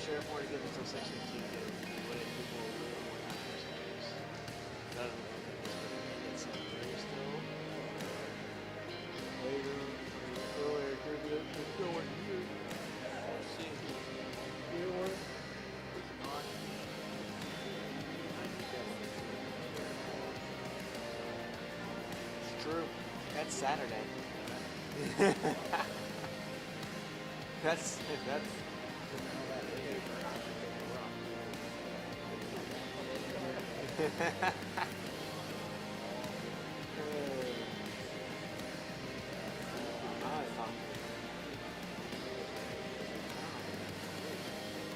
Sheriff wanted to give us some section T.K. What if people really want to have messages? I don't know if it's there still. Later, earlier, they're still in here. Let's see. Here one. Not. It's true. That's Saturday. that's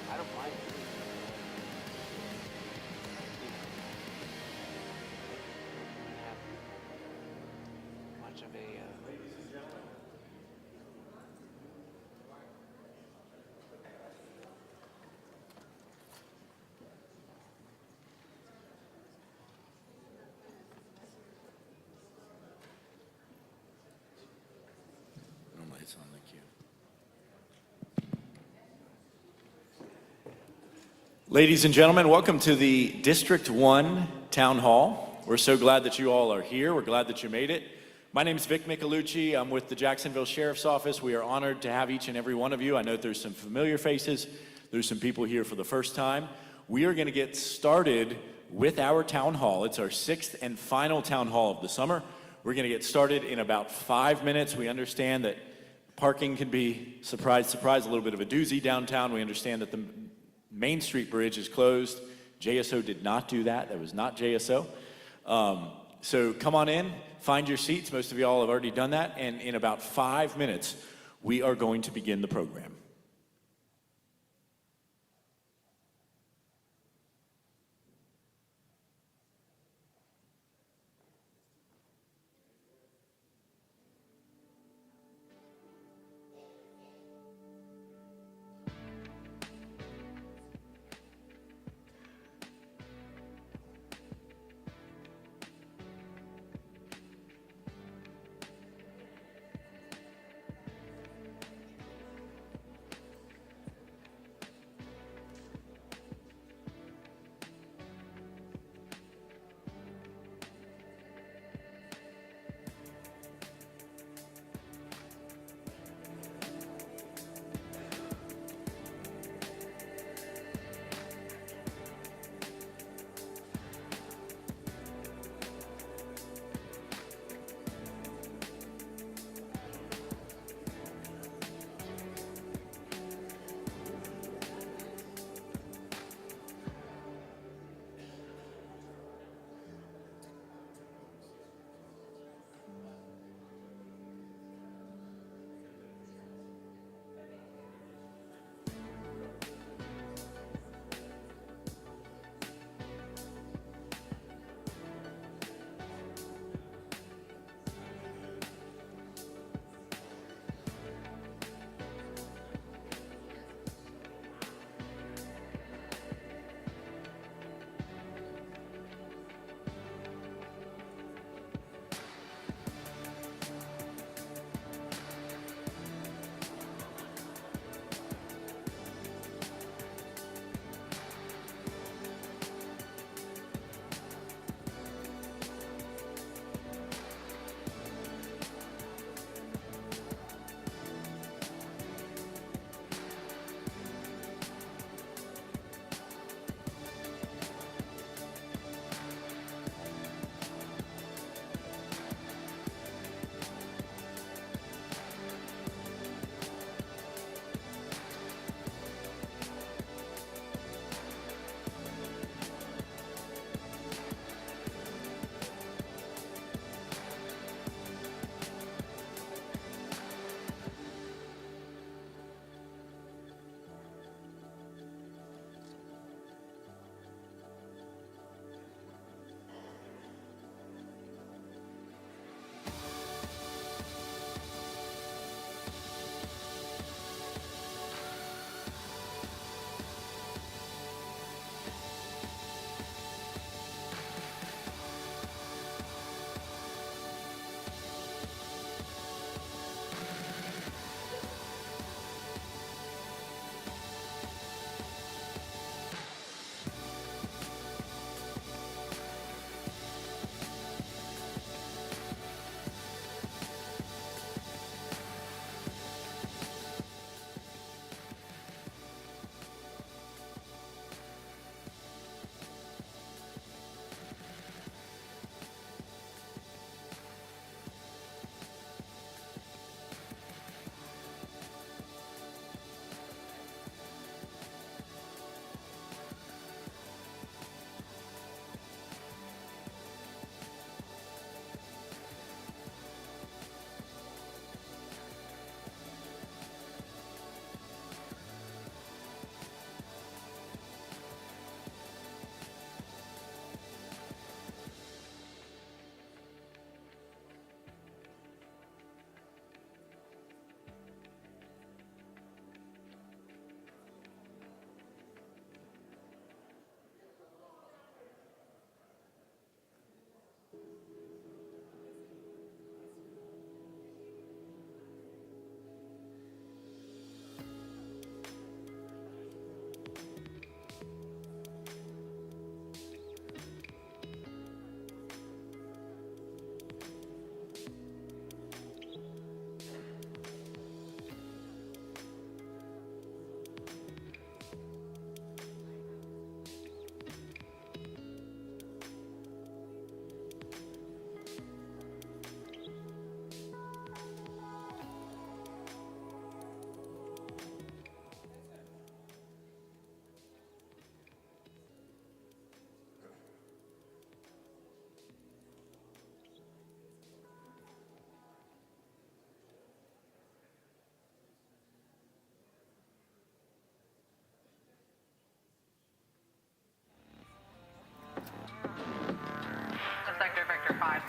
I don't mind it. Have much of a It's on the queue. Ladies and gentlemen, welcome to the District 1 Town Hall. We're so glad that you all are here. We're glad that you made it. My name is Vic Michelucci. I'm with the Jacksonville Sheriff's Office. We are honored to have each and every one of you. I know there's some familiar faces. There's some people here for the first time. We are going to get started with our town hall. It's our 6th and final town hall of the summer. We're going to get started in about 5 minutes. We understand that parking can be, surprise, a little bit of a doozy downtown. We understand that the Main Street Bridge is closed. JSO did not do that. That was not JSO. So come on in, find your seats. Most of y'all have already done that. And in about 5 minutes, we are going to begin the program.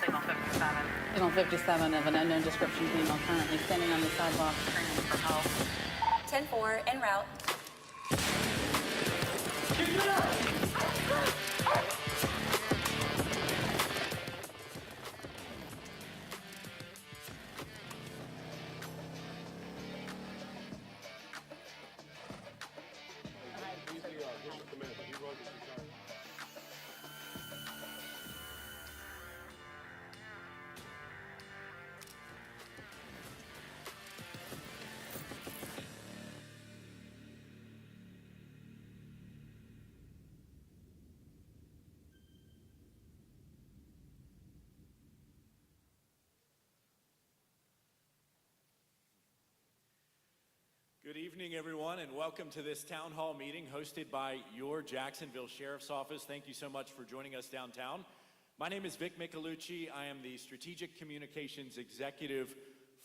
Signal 57. Signal 57 of an unknown description female currently standing on the sidewalk. Screaming for help. 10-4 en route. Good evening, everyone, and welcome to this town hall meeting hosted by your Jacksonville Sheriff's Office. Thank you so much for joining us downtown. My name is Vic Michelucci. I am the Strategic Communications Executive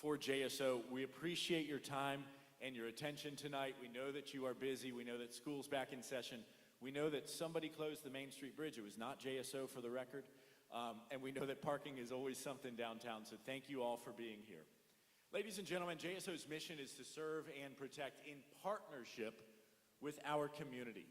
for JSO. We appreciate your time and your attention tonight. We know that you are busy. We know that school's back in session. We know that somebody closed the Main Street Bridge. It was not JSO, for the record. And we know that parking is always something downtown, so thank you all for being here. Ladies and gentlemen, JSO's mission is to serve and protect in partnership with our community.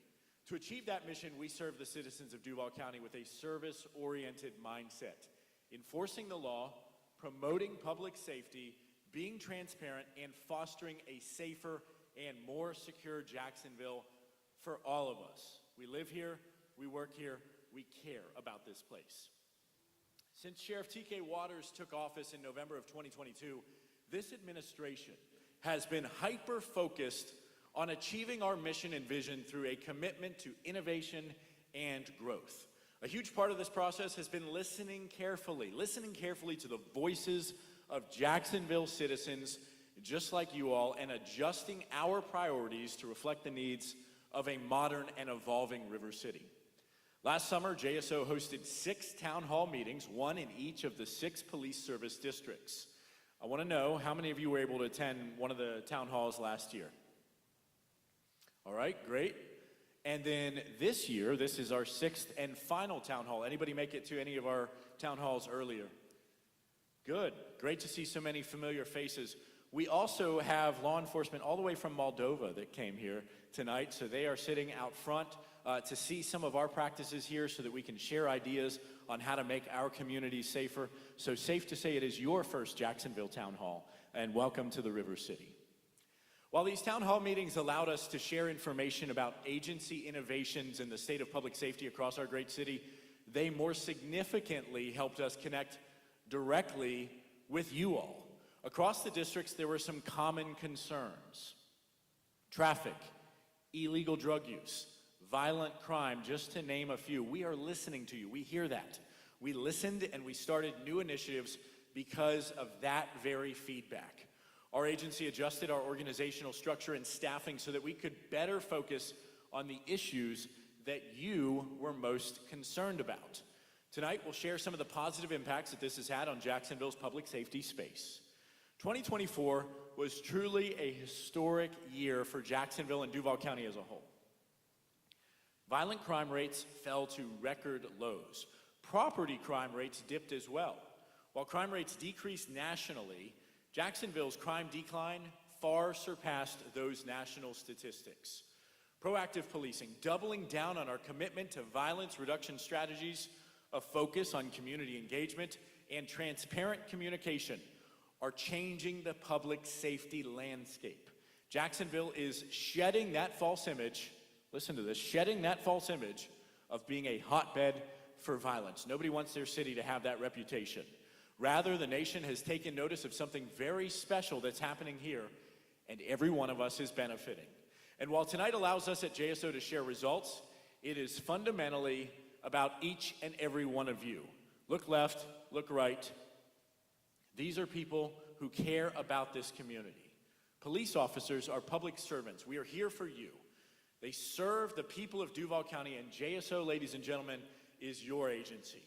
To achieve that mission, we serve the citizens of Duval County with a service-oriented mindset, enforcing the law, promoting public safety, being transparent, and fostering a safer and more secure Jacksonville for all of us. We live here, we work here, we care about this place. Since Sheriff T.K. Waters took office in November of 2022, this administration has been hyper-focused on achieving our mission and vision through a commitment to innovation and growth. A huge part of this process has been listening carefully to the voices of Jacksonville citizens just like you all, and adjusting our priorities to reflect the needs of a modern and evolving River City. Last summer, JSO hosted 6 town hall meetings, one in each of the 6 police service districts. I want to know how many of you were able to attend one of the town halls last year? All right, great. And then this year, this is our 6th and final town hall. Anybody make it to any of our town halls earlier? Good, great to see so many familiar faces. We also have law enforcement all the way from Moldova that came here tonight, so they are sitting out front to see some of our practices here so that we can share ideas on how to make our community safer. So safe to say it is your first Jacksonville Town Hall, and welcome to the River City. While these town hall meetings allowed us to share information about agency innovations in the state of public safety across our great city, they more significantly helped us connect directly with you all. Across the districts, there were some common concerns. Traffic, illegal drug use, violent crime, just to name a few. We are listening to you. We hear that. We listened and we started new initiatives because of that very feedback. Our agency adjusted our organizational structure and staffing so that we could better focus on the issues that you were most concerned about. Tonight, we'll share some of the positive impacts that this has had on Jacksonville's public safety space. 2024 was truly a historic year for Jacksonville and Duval County as a whole. Violent crime rates fell to record lows. Property crime rates dipped as well. While crime rates decreased nationally, Jacksonville's crime decline far surpassed those national statistics. Proactive policing, doubling down on our commitment to violence reduction strategies, a focus on community engagement, and transparent communication are changing the public safety landscape. Jacksonville is shedding that false image, listen to this, shedding that false image of being a hotbed for violence. Nobody wants their city to have that reputation. Rather, the nation has taken notice of something very special that's happening here, and every one of us is benefiting. And while tonight allows us at JSO to share results, it is fundamentally about each and every one of you. Look left, look right. These are people who care about this community. Police officers are public servants. We are here for you. They serve the people of Duval County, and JSO, ladies and gentlemen, is your agency.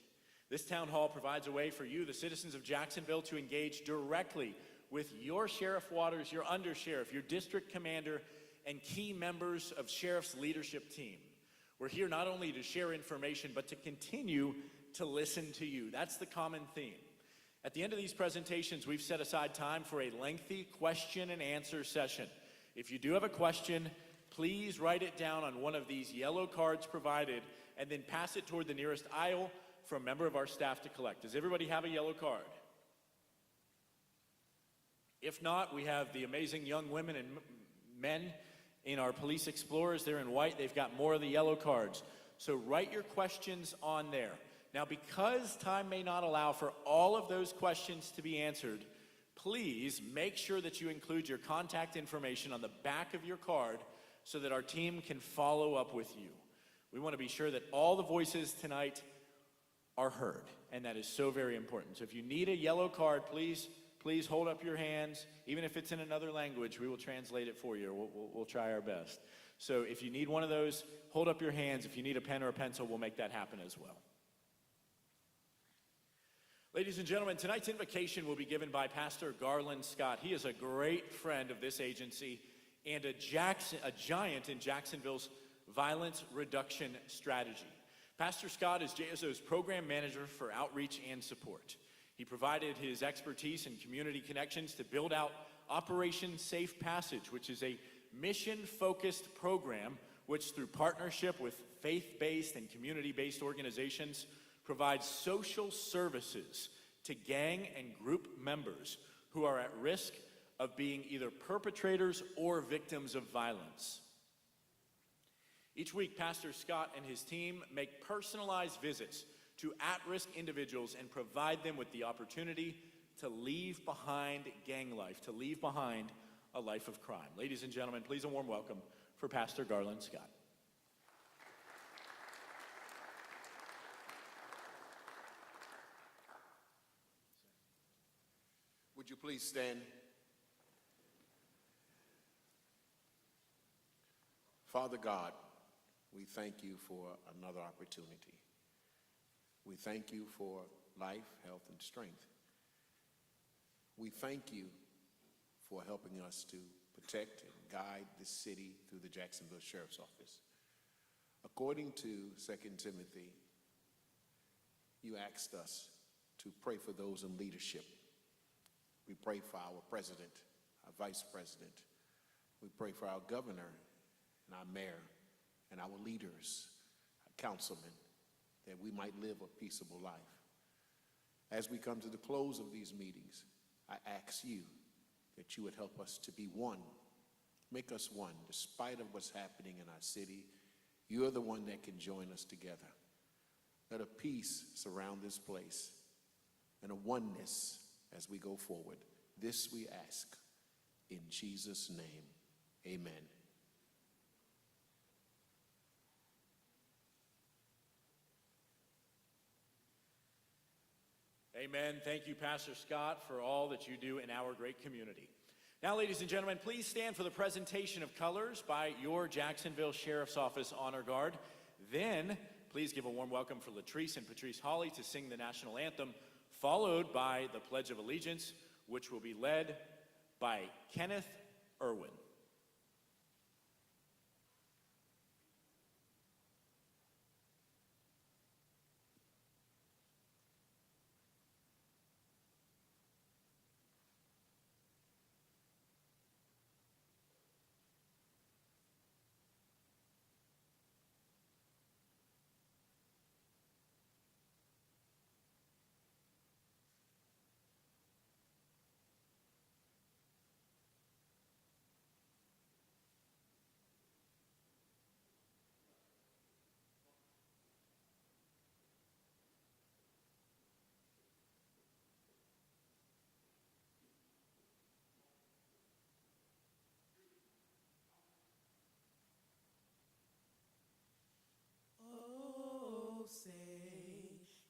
This town hall provides a way for you, the citizens of Jacksonville, to engage directly with your Sheriff Waters, your undersheriff, your district commander, and key members of Sheriff's leadership team. We're here not only to share information, but to continue to listen to you. That's the common theme. At the end of these presentations, we've set aside time for a lengthy question and answer session. If you do have a question, please write it down on one of these yellow cards provided and then pass it toward the nearest aisle for a member of our staff to collect. Does everybody have a yellow card? If not, we have the amazing young women and men in our police explorers. They're in white. They've got more of the yellow cards. So write your questions on there. Now, because time may not allow for all of those questions to be answered, please make sure that you include your contact information on the back of your card so that our team can follow up with you. We want to be sure that all the voices tonight are heard, and that is so very important. So if you need a yellow card, please hold up your hands. Even if it's in another language, we will translate it for you. We'll try our best. So if you need one of those, hold up your hands. If you need a pen or a pencil, we'll make that happen as well. Ladies and gentlemen, tonight's invocation will be given by Pastor Garland Scott. He is a great friend of this agency and a giant in Jacksonville's violence reduction strategy. Pastor Scott is JSO's program manager for outreach and support. He provided his expertise and community connections to build out Operation Safe Passage, which is a mission-focused program which, through partnership with faith-based and community-based organizations, provides social services to gang and group members who are at risk of being either perpetrators or victims of violence. Each week, Pastor Scott and his team make personalized visits to at-risk individuals and provide them with the opportunity to leave behind gang life, to leave behind a life of crime. Ladies and gentlemen, please a warm welcome for Pastor Garland Scott. Would you please stand? Father God, we thank you for another opportunity. We thank you for life, health, and strength. We thank you for helping us to protect and guide this city through the Jacksonville Sheriff's Office. According to 2 Timothy, you asked us to pray for those in leadership. We pray for our president, our vice president. We pray for our governor and our mayor and our leaders, our councilmen, that we might live a peaceable life. As we come to the close of these meetings, I ask you that you would help us to be one. Make us one, despite of what's happening in our city. You are the one that can join us together. Let a peace surround this place and a oneness as we go forward. This we ask in Jesus' name. Amen. Amen. Thank you, Pastor Scott, for all that you do in our great community. Now, ladies and gentlemen, please stand for the presentation of colors by your Jacksonville Sheriff's Office Honor Guard. Then, please give a warm welcome for Latrice and Patrice Hawley to sing the national anthem, followed by the Pledge of Allegiance, which will be led by Kenneth Irwin. Say,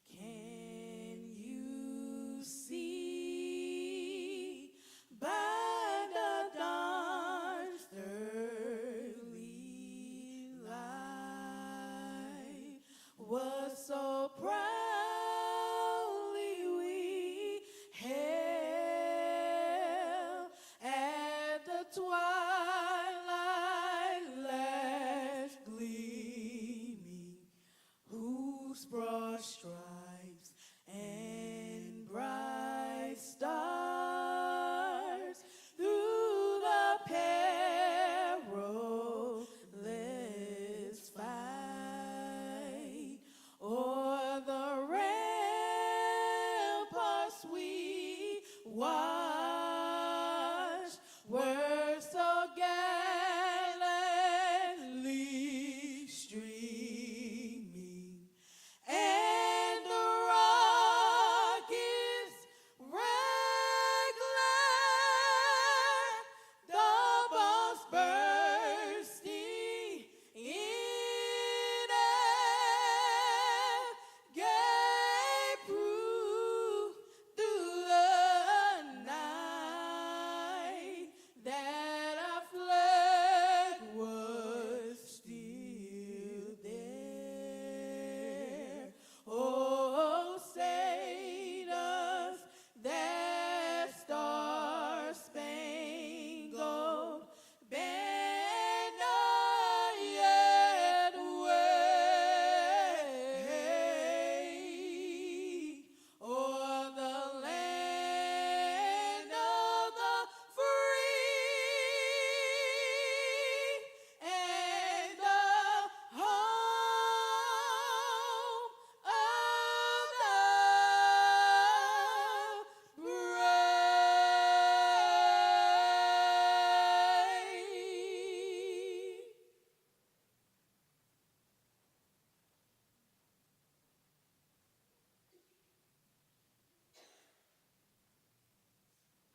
can you see by the dawn's early light what so proudly we hailed at the twilight last gleaming, whose broad stripes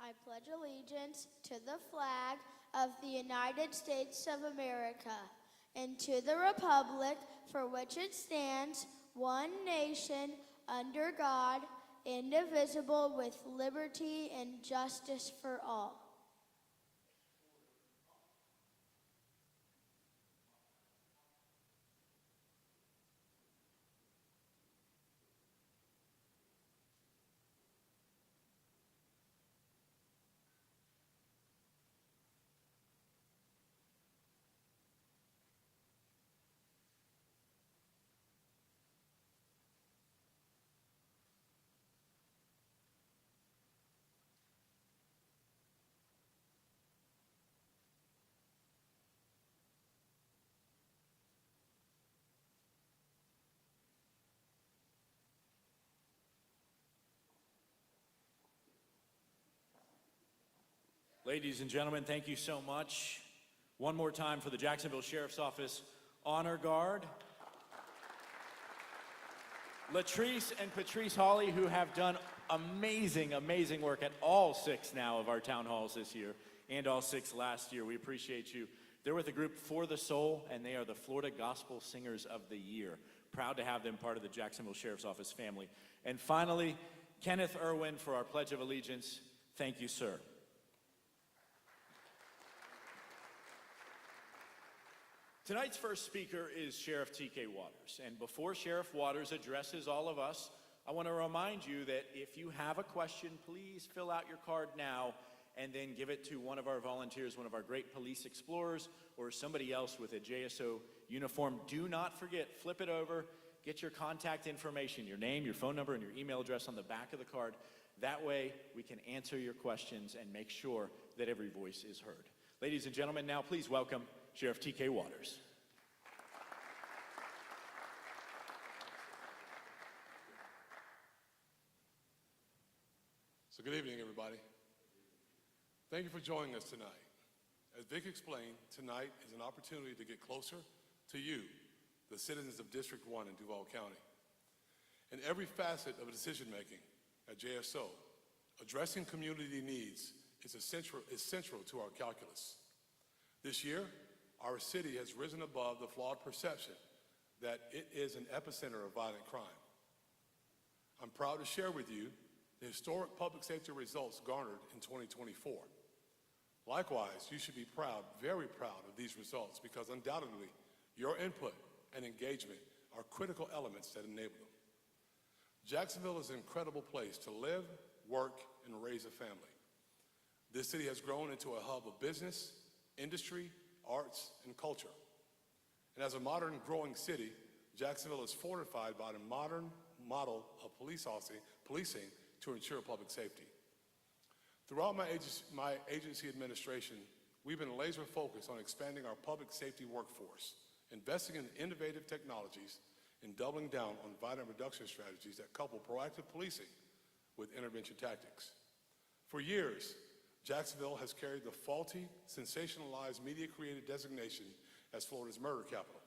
I pledge allegiance to the flag of the United States of America and to the republic for which it stands, one nation, under God, indivisible, with liberty and justice for all. Ladies and gentlemen, thank you so much. One more time for the Jacksonville Sheriff's Office Honor Guard. Latrice and Patrice Hawley, who have done amazing, amazing work at all 6 now of our town halls this year and all 6 last year. We appreciate you. They're with the group For the Soul, and they are the Florida Gospel Singers of the Year. Proud to have them part of the Jacksonville Sheriff's Office family. And finally, Kenneth Irwin for our Pledge of Allegiance. Thank you, sir. Tonight's first speaker is Sheriff T.K. Waters, and before Sheriff Waters addresses all of us, I want to remind you that if you have a question, please fill out your card now and then give it to one of our volunteers, one of our great police explorers, or somebody else with a JSO uniform. Do not forget, flip it over, get your contact information, your name, your phone number, and your email address on the back of the card. That way, we can answer your questions and make sure that every voice is heard. Ladies and gentlemen, now please welcome Sheriff T.K. Waters. So good evening, everybody. Thank you for joining us tonight. As Vic explained, tonight is an opportunity to get closer to you, the citizens of District 1 in Duval County. In every facet of decision-making at JSO, addressing community needs is central to our calculus. This year, our city has risen above the flawed perception that it is an epicenter of violent crime. I'm proud to share with you the historic public safety results garnered in 2024. Likewise, you should be proud, very proud of these results, because undoubtedly your input and engagement are critical elements that enable them. Jacksonville is an incredible place to live, work, and raise a family. This city has grown into a hub of business, industry, arts, and culture. And as a modern growing city, Jacksonville is fortified by the modern model of policing to ensure public safety. Throughout my agency administration, we've been laser focused on expanding our public safety workforce, investing in innovative technologies, and doubling down on violent reduction strategies that couple proactive policing with intervention tactics. For years, Jacksonville has carried the faulty, sensationalized, media-created designation as Florida's murder capital.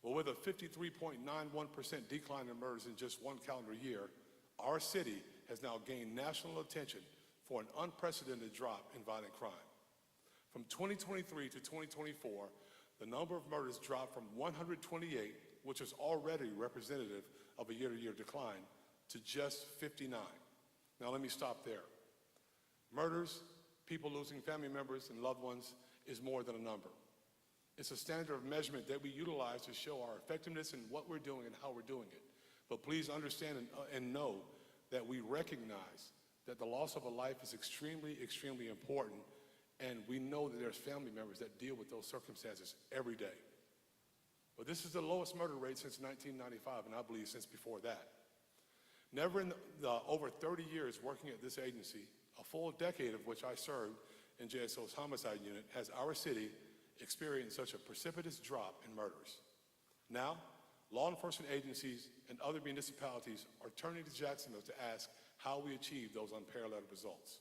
Well, with a 53.91% decline in murders in just one calendar year, our city has now gained national attention for an unprecedented drop in violent crime. From 2023 to 2024, the number of murders dropped from 128, which is already representative of a year-to-year decline, to just 59. Now let me stop there. Murders, people losing family members and loved ones, is more than a number. It's a standard of measurement that we utilize to show our effectiveness in what we're doing and how we're doing it. But please understand and know that we recognize that the loss of a life is extremely, extremely important, and we know that there's family members that deal with those circumstances every day. But this is the lowest murder rate since 1995, and I believe since before that. Never in the over 30 years working at this agency, a full decade of which I served in JSO's homicide unit, has our city experienced such a precipitous drop in murders. Now, law enforcement agencies and other municipalities are turning to Jacksonville to ask how we achieve those unparalleled results.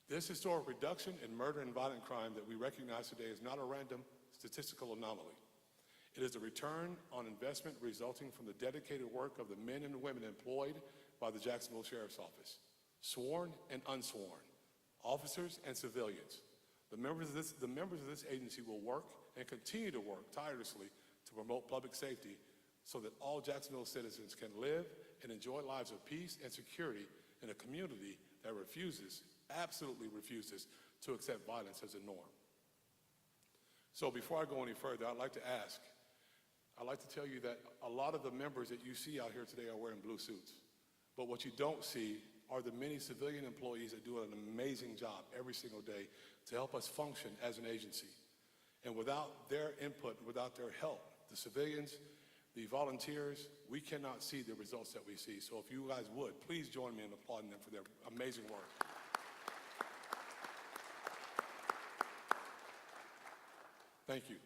This historic reduction in murder and violent crime that we recognize today is not a random statistical anomaly. It is a return on investment resulting from the dedicated work of the men and women employed by the Jacksonville Sheriff's Office, sworn and unsworn, officers and civilians. The members of this agency will work and continue to work tirelessly to promote public safety so that all Jacksonville citizens can live and enjoy lives of peace and security in a community that absolutely refuses to accept violence as a norm. So before I go any further, I'd like to tell you that a lot of the members that you see out here today are wearing blue suits. But what you don't see are the many civilian employees that do an amazing job every single day to help us function as an agency. And without their input, without their help, the civilians, the volunteers, we cannot see the results that we see. So if you guys would, please join me in applauding them for their amazing work. Thank you.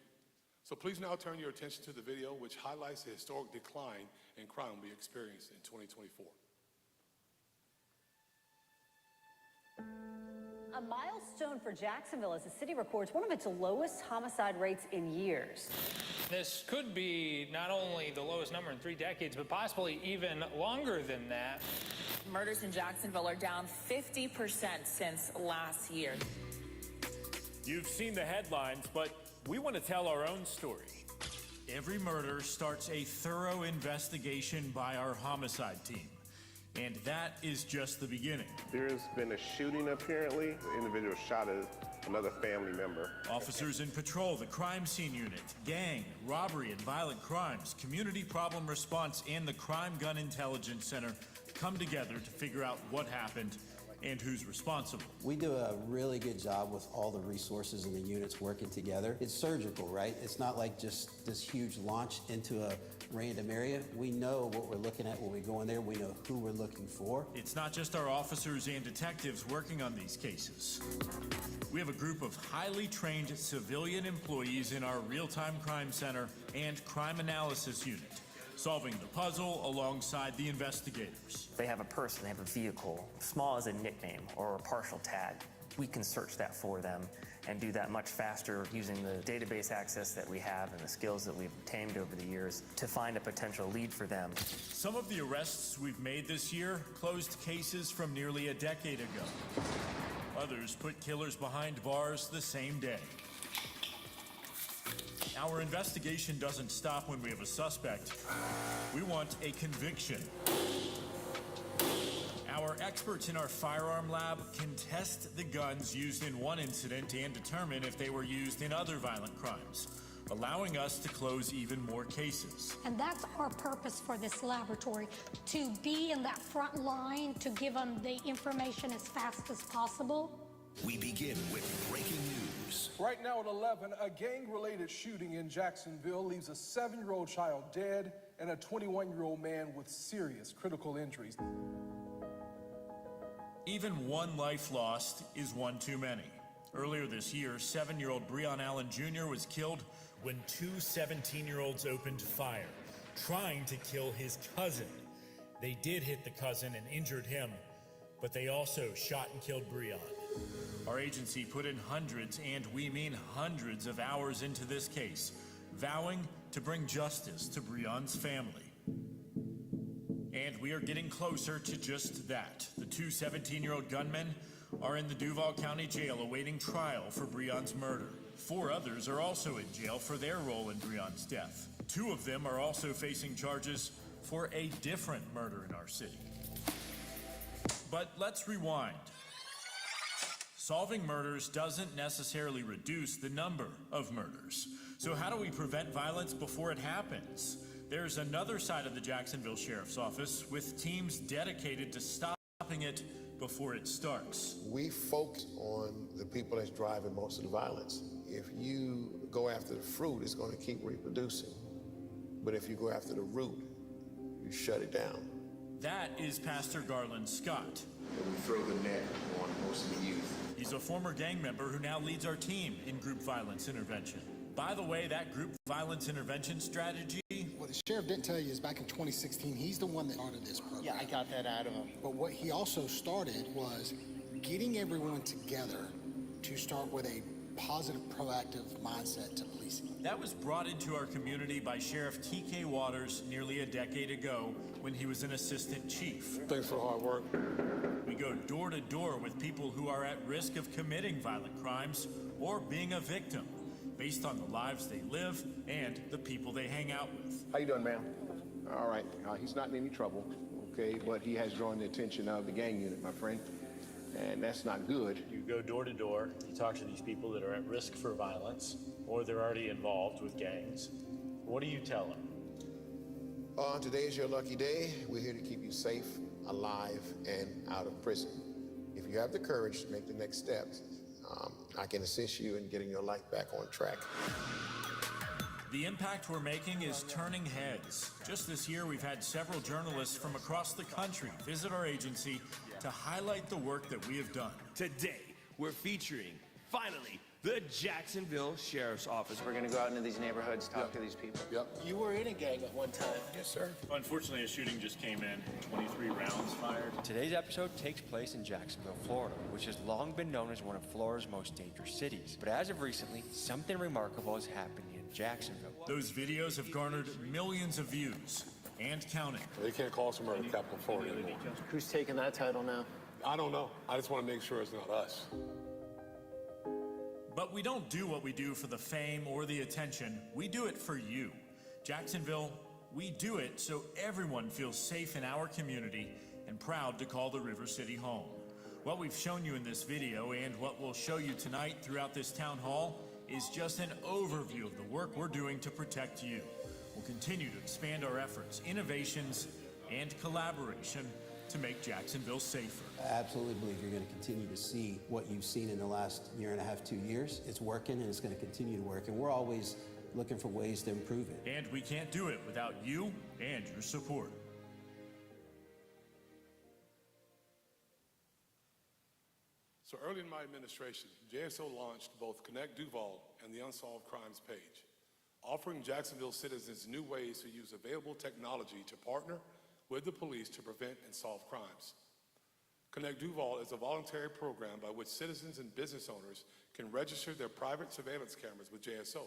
So please now turn your attention to the video which highlights the historic decline in crime we experienced in 2024. A milestone for Jacksonville as the city records one of its lowest homicide rates in years. This could be not only the lowest number in 3 decades, but possibly even longer than that. Murders in Jacksonville are down 50% since last year. You've seen the headlines, but we want to tell our own story. Every murder starts a thorough investigation by our homicide team. And that is just the beginning. There's been a shooting apparently. The individual shot another family member. Officers in patrol, the crime scene unit, gang, robbery and violent crimes, community problem response, and the Crime Gun Intelligence Center come together to figure out what happened and who's responsible. We do a really good job with all the resources and the units working together. It's surgical, right? It's not like just this huge launch into a random area. We know what we're looking at when we go in there. We know who we're looking for. It's not just our officers and detectives working on these cases. We have a group of highly trained civilian employees in our real-time crime center and crime analysis unit, solving the puzzle alongside the investigators. They have a person, they have a vehicle, small as a nickname or a partial tag. We can search that for them and do that much faster using the database access that we have and the skills that we've obtained over the years to find a potential lead for them. Some of the arrests we've made this year closed cases from nearly a decade ago. Others put killers behind bars the same day. Our investigation doesn't stop when we have a suspect. We want a conviction. Our experts in our firearm lab can test the guns used in one incident and determine if they were used in other violent crimes, allowing us to close even more cases. And that's our purpose for this laboratory, to be in that front line, to give them the information as fast as possible. We begin with breaking news. Right now at 11, a gang-related shooting in Jacksonville leaves a 7-year-old child dead and a 21-year-old man with serious critical injuries. Even one life lost is one too many. Earlier this year, 7-year-old Breon Allen Jr. was killed when 2 17-year-olds opened fire, trying to kill his cousin. They did hit the cousin and injured him, but they also shot and killed Breon. Our agency put in hundreds, and we mean hundreds of hours into this case, vowing to bring justice to Breon's family. And we are getting closer to just that. The 2 17-year-old gunmen are in the Duval County Jail awaiting trial for Breon's murder. 4 others are also in jail for their role in Breon's death. 2 of them are also facing charges for a different murder in our city. But let's rewind. Solving murders doesn't necessarily reduce the number of murders. So how do we prevent violence before it happens? There's another side of the Jacksonville Sheriff's Office with teams dedicated to stopping it before it starts. We focus on the people that's driving most of the violence. If you go after the fruit, it's going to keep reproducing. But if you go after the root, you shut it down. That is Pastor Garland Scott. And we throw the net on most of the youth. He's a former gang member who now leads our team in group violence intervention. By the way, that group violence intervention strategy... What the sheriff didn't tell you is back in 2016, he's the one that started this program. Yeah, I got that out of him. But what he also started was getting everyone together to start with a positive, proactive mindset to policing. That was brought into our community by Sheriff T.K. Waters nearly a decade ago when he was an assistant chief. Thanks for the hard work. We go door to door with people who are at risk of committing violent crimes or being a victim, based on the lives they live and the people they hang out with. How you doing, ma'am? All right. He's not in any trouble, okay, but he has drawn the attention of the gang unit, my friend, and that's not good. You go door to door, you talk to these people that are at risk for violence, or they're already involved with gangs. What do you tell them? Today is your lucky day. We're here to keep you safe, alive, and out of prison. If you have the courage to make the next steps, I can assist you in getting your life back on track. The impact we're making is turning heads. Just this year, we've had several journalists from across the country visit our agency to highlight the work that we have done. Today, we're featuring, finally, the Jacksonville Sheriff's Office. We're going to go out into these neighborhoods, talk to these people. Yep. You were in a gang at one time. Yes, sir. Unfortunately, a shooting just came in, 23 rounds fired. Today's episode takes place in Jacksonville, Florida, which has long been known as one of Florida's most dangerous cities. But as of recently, something remarkable is happening in Jacksonville. Those videos have garnered millions of views and counting. They can't call us murder capital Florida anymore. Who's taking that title now? I don't know. I just want to make sure it's not us. But we don't do what we do for the fame or the attention. We do it for you. Jacksonville, we do it so everyone feels safe in our community and proud to call the River City home. What we've shown you in this video and what we'll show you tonight throughout this town hall is just an overview of the work we're doing to protect you. We'll continue to expand our efforts, innovations, and collaboration to make Jacksonville safer. I absolutely believe you're going to continue to see what you've seen in the last year and a half, 2 years. It's working and it's going to continue to work, and we're always looking for ways to improve it. And we can't do it without you and your support. So early in my administration, JSO launched both Connect Duval and the Unsolved Crimes page, offering Jacksonville citizens new ways to use available technology to partner with the police to prevent and solve crimes. Connect Duval is a voluntary program by which citizens and business owners can register their private surveillance cameras with JSO.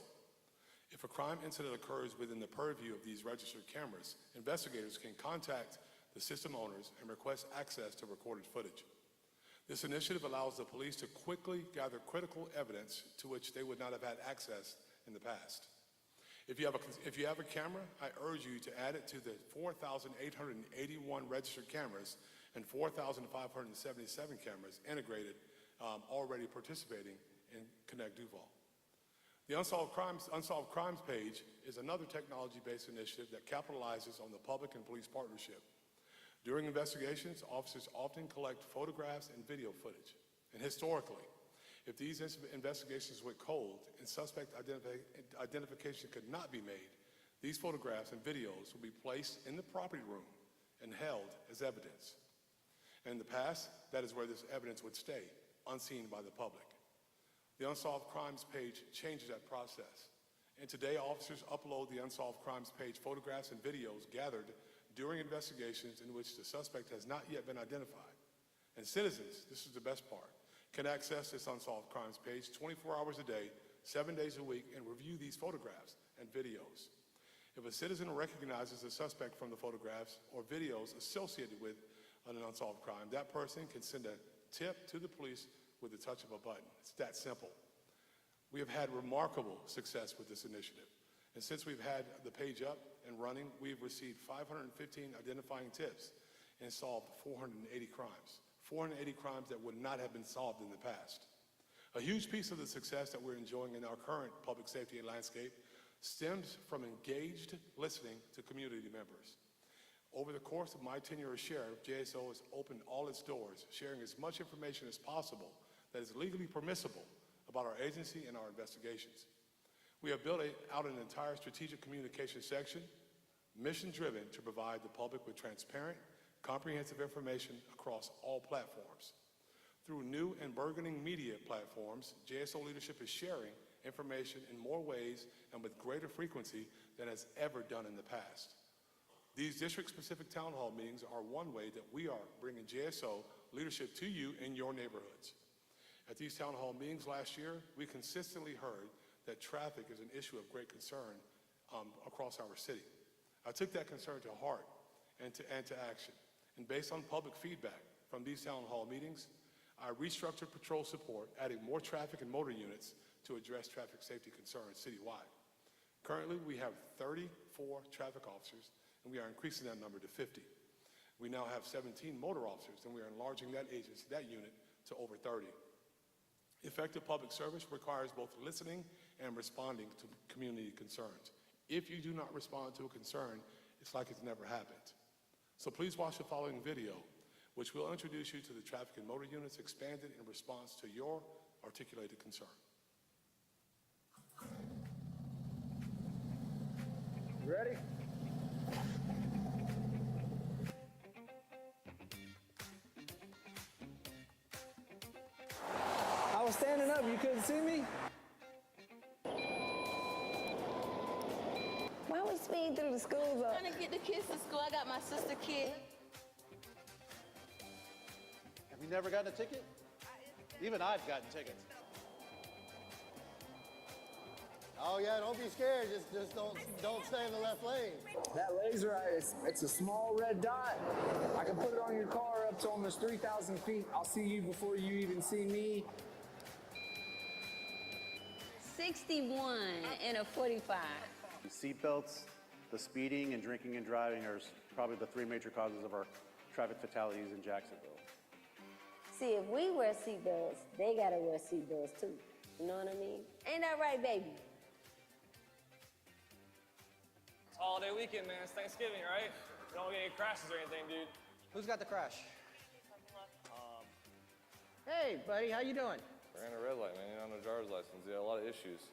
If a crime incident occurs within the purview of these registered cameras, investigators can contact the system owners and request access to recorded footage. This initiative allows the police to quickly gather critical evidence to which they would not have had access in the past. If you have a camera, I urge you to add it to the 4,881 registered cameras and 4,577 cameras integrated already participating in Connect Duval. The Unsolved Crimes page is another technology-based initiative that capitalizes on the public and police partnership. During investigations, officers often collect photographs and video footage. And historically, if these investigations went cold and suspect identification could not be made, these photographs and videos would be placed in the property room and held as evidence. And in the past, that is where this evidence would stay, unseen by the public. The Unsolved Crimes page changes that process. And today, officers upload the Unsolved Crimes page photographs and videos gathered during investigations in which the suspect has not yet been identified. And citizens, this is the best part, can access this Unsolved Crimes page 24 hours a day, 7 days a week, and review these photographs and videos. If a citizen recognizes a suspect from the photographs or videos associated with an unsolved crime, that person can send a tip to the police with the touch of a button. It's that simple. We have had remarkable success with this initiative. And since we've had the page up and running, we've received 515 identifying tips and solved 480 crimes. 480 crimes that would not have been solved in the past. A huge piece of the success that we're enjoying in our current public safety landscape stems from engaged listening to community members. Over the course of my tenure as sheriff, JSO has opened all its doors, sharing as much information as possible that is legally permissible about our agency and our investigations. We have built out an entire strategic communication section, mission-driven to provide the public with transparent, comprehensive information across all platforms. Through new and burgeoning media platforms, JSO leadership is sharing information in more ways and with greater frequency than has ever done in the past. These district-specific town hall meetings are one way that we are bringing JSO leadership to you in your neighborhoods. At these town hall meetings last year, we consistently heard that traffic is an issue of great concern across our city. I took that concern to heart and to action. And based on public feedback from these town hall meetings, I restructured patrol support, adding more traffic and motor units to address traffic safety concerns citywide. Currently, we have 34 traffic officers, and we are increasing that number to 50. We now have 17 motor officers, and we are enlarging that agency, that unit, to over 30. Effective public service requires both listening and responding to community concerns. If you do not respond to a concern, it's like it's never happened. So please watch the following video, which will introduce you to the traffic and motor units expanded in response to your articulated concern. Ready? I was standing up, you couldn't see me? Why we speed through the school zone? Trying to get the kids to school. I got my sister kid. Have you never gotten a ticket? Even I've gotten tickets. Oh yeah, don't be scared. Just don't stay in the left lane. That laser eye, it's a small red dot. I can put it on your car up to almost 3,000 feet. I'll see you before you even see me. 61 and a 45. Seatbelts, the speeding, and drinking and driving are probably the three major causes of our traffic fatalities in Jacksonville. See, if we wear seatbelts, they gotta wear seatbelts too. You know what I mean? Ain't that right, baby? It's holiday weekend, man. It's Thanksgiving, right? You don't get any crashes or anything, dude. Who's got the crash? Hey, buddy, how you doing? Ran a red light, man. You're on a driver's license. You had a lot of issues.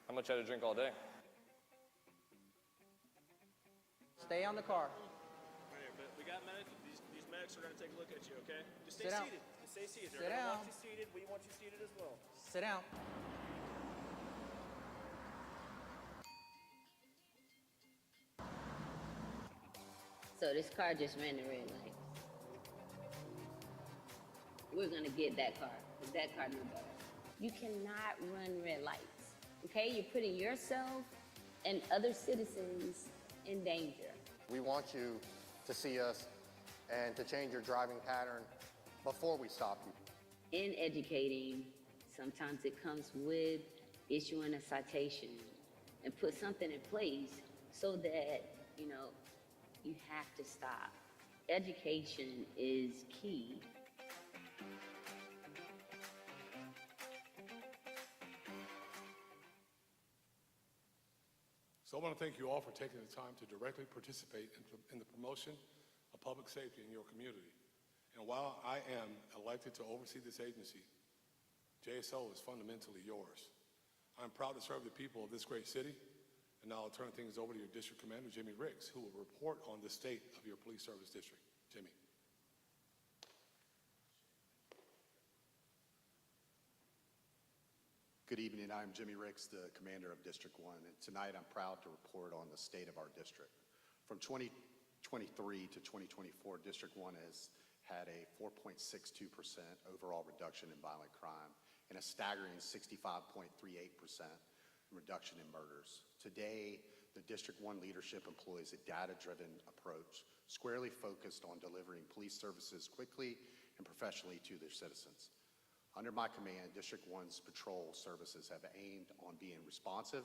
How much you had to drink all day? Stay on the car. Right here, but we got medics. These medics are going to take a look at you, okay? Just stay Sit down. seated. Just stay seated. Sit They're going to down. want you seated. We want you seated as well. Sit down. So this car just ran the red light. We're gonna get that car, because that car knew better. You cannot run red lights, okay? You're putting yourself and other citizens in danger. We want you to see us and to change your driving pattern before we stop you. In educating, sometimes it comes with issuing a citation and put something in place so that, you know, you have to stop. Education is key. So I want to thank you all for taking the time to directly participate in the promotion of public safety in your community. And while I am elected to oversee this agency, JSO is fundamentally yours. I'm proud to serve the people of this great city. And now I'll turn things over to your district commander, Jimmy Ricks, who will report on the state of your police service district. Jimmy. Good evening. I'm Jimmy Ricks, the commander of District 1, and tonight I'm proud to report on the state of our district. From 2023 to 2024, District 1 has had a 4.62% overall reduction in violent crime and a staggering 65.38% reduction in murders. Today, the District 1 leadership employs a data-driven approach, squarely focused on delivering police services quickly and professionally to their citizens. Under my command, District 1's patrol services have aimed on being responsive,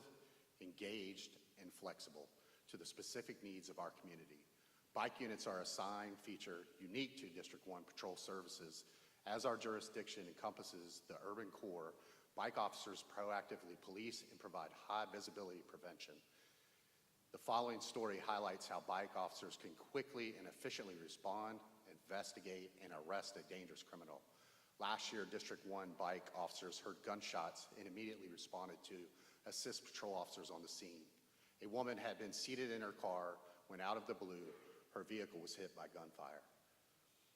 engaged, and flexible to the specific needs of our community. Bike units are a assigned feature unique to District 1 patrol services. As our jurisdiction encompasses the urban core, bike officers proactively police and provide high visibility prevention. The following story highlights how bike officers can quickly and efficiently respond, investigate, and arrest a dangerous criminal. Last year, District 1 bike officers heard gunshots and immediately responded to assist patrol officers on the scene. A woman had been seated in her car when out of the blue, her vehicle was hit by gunfire.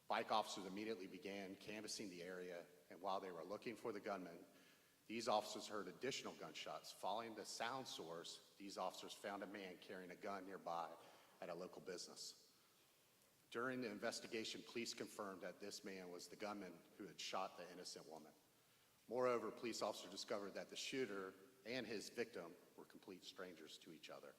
Bike officers immediately began canvassing the area, and while they were looking for the gunman, these officers heard additional gunshots. Following the sound source, these officers found a man carrying a gun nearby at a local business. During the investigation, police confirmed that this man was the gunman who had shot the innocent woman. Moreover, police officers discovered that the shooter and his victim were complete strangers to each other.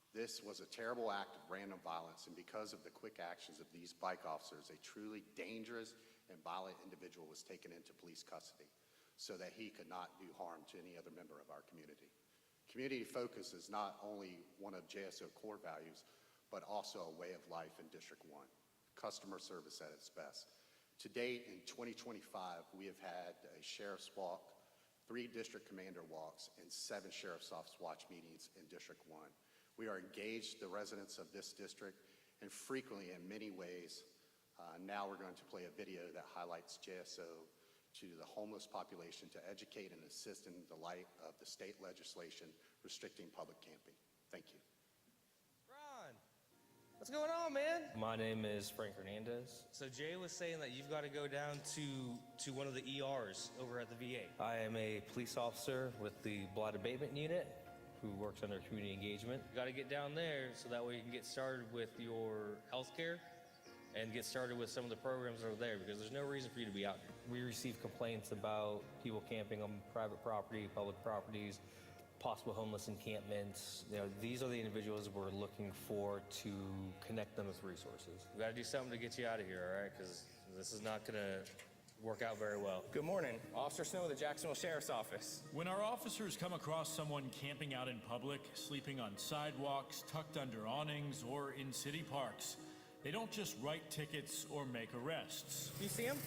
This was a terrible act of random violence, and because of the quick actions of these bike officers, a truly dangerous and violent individual was taken into police custody so that he could not do harm to any other member of our community. Community focus is not only one of JSO core values, but also a way of life in District 1. Customer service at its best. To date, in 2025, we have had a sheriff's walk, 3 district commander walks, and 7 sheriff's office watch meetings in District 1. We are engaged, the residents of this district, and frequently in many ways. Now we're going to play a video that highlights JSO to the homeless population to educate and assist in the light of the state legislation restricting public camping. Thank you. Ron, what's going on, man? My name is Frank Hernandez. So Jay was saying that you've got to go down to one of the ERs over at the VA. I am a police officer with the Blight Abatement Unit who works under community engagement. You got to get down there so that way you can get started with your health care and get started with some of the programs over there, because there's no reason for you to be out here. We receive complaints about people camping on private property, public properties, possible homeless encampments. You know, these are the individuals we're looking for to connect them with resources. We got to do something to get you out of here, all right? Because this is not going to work out very well. Good morning. Officer Snow with the Jacksonville Sheriff's Office. When our officers come across someone camping out in public, sleeping on sidewalks, tucked under awnings, or in city parks, they don't just write tickets or make arrests. You see him?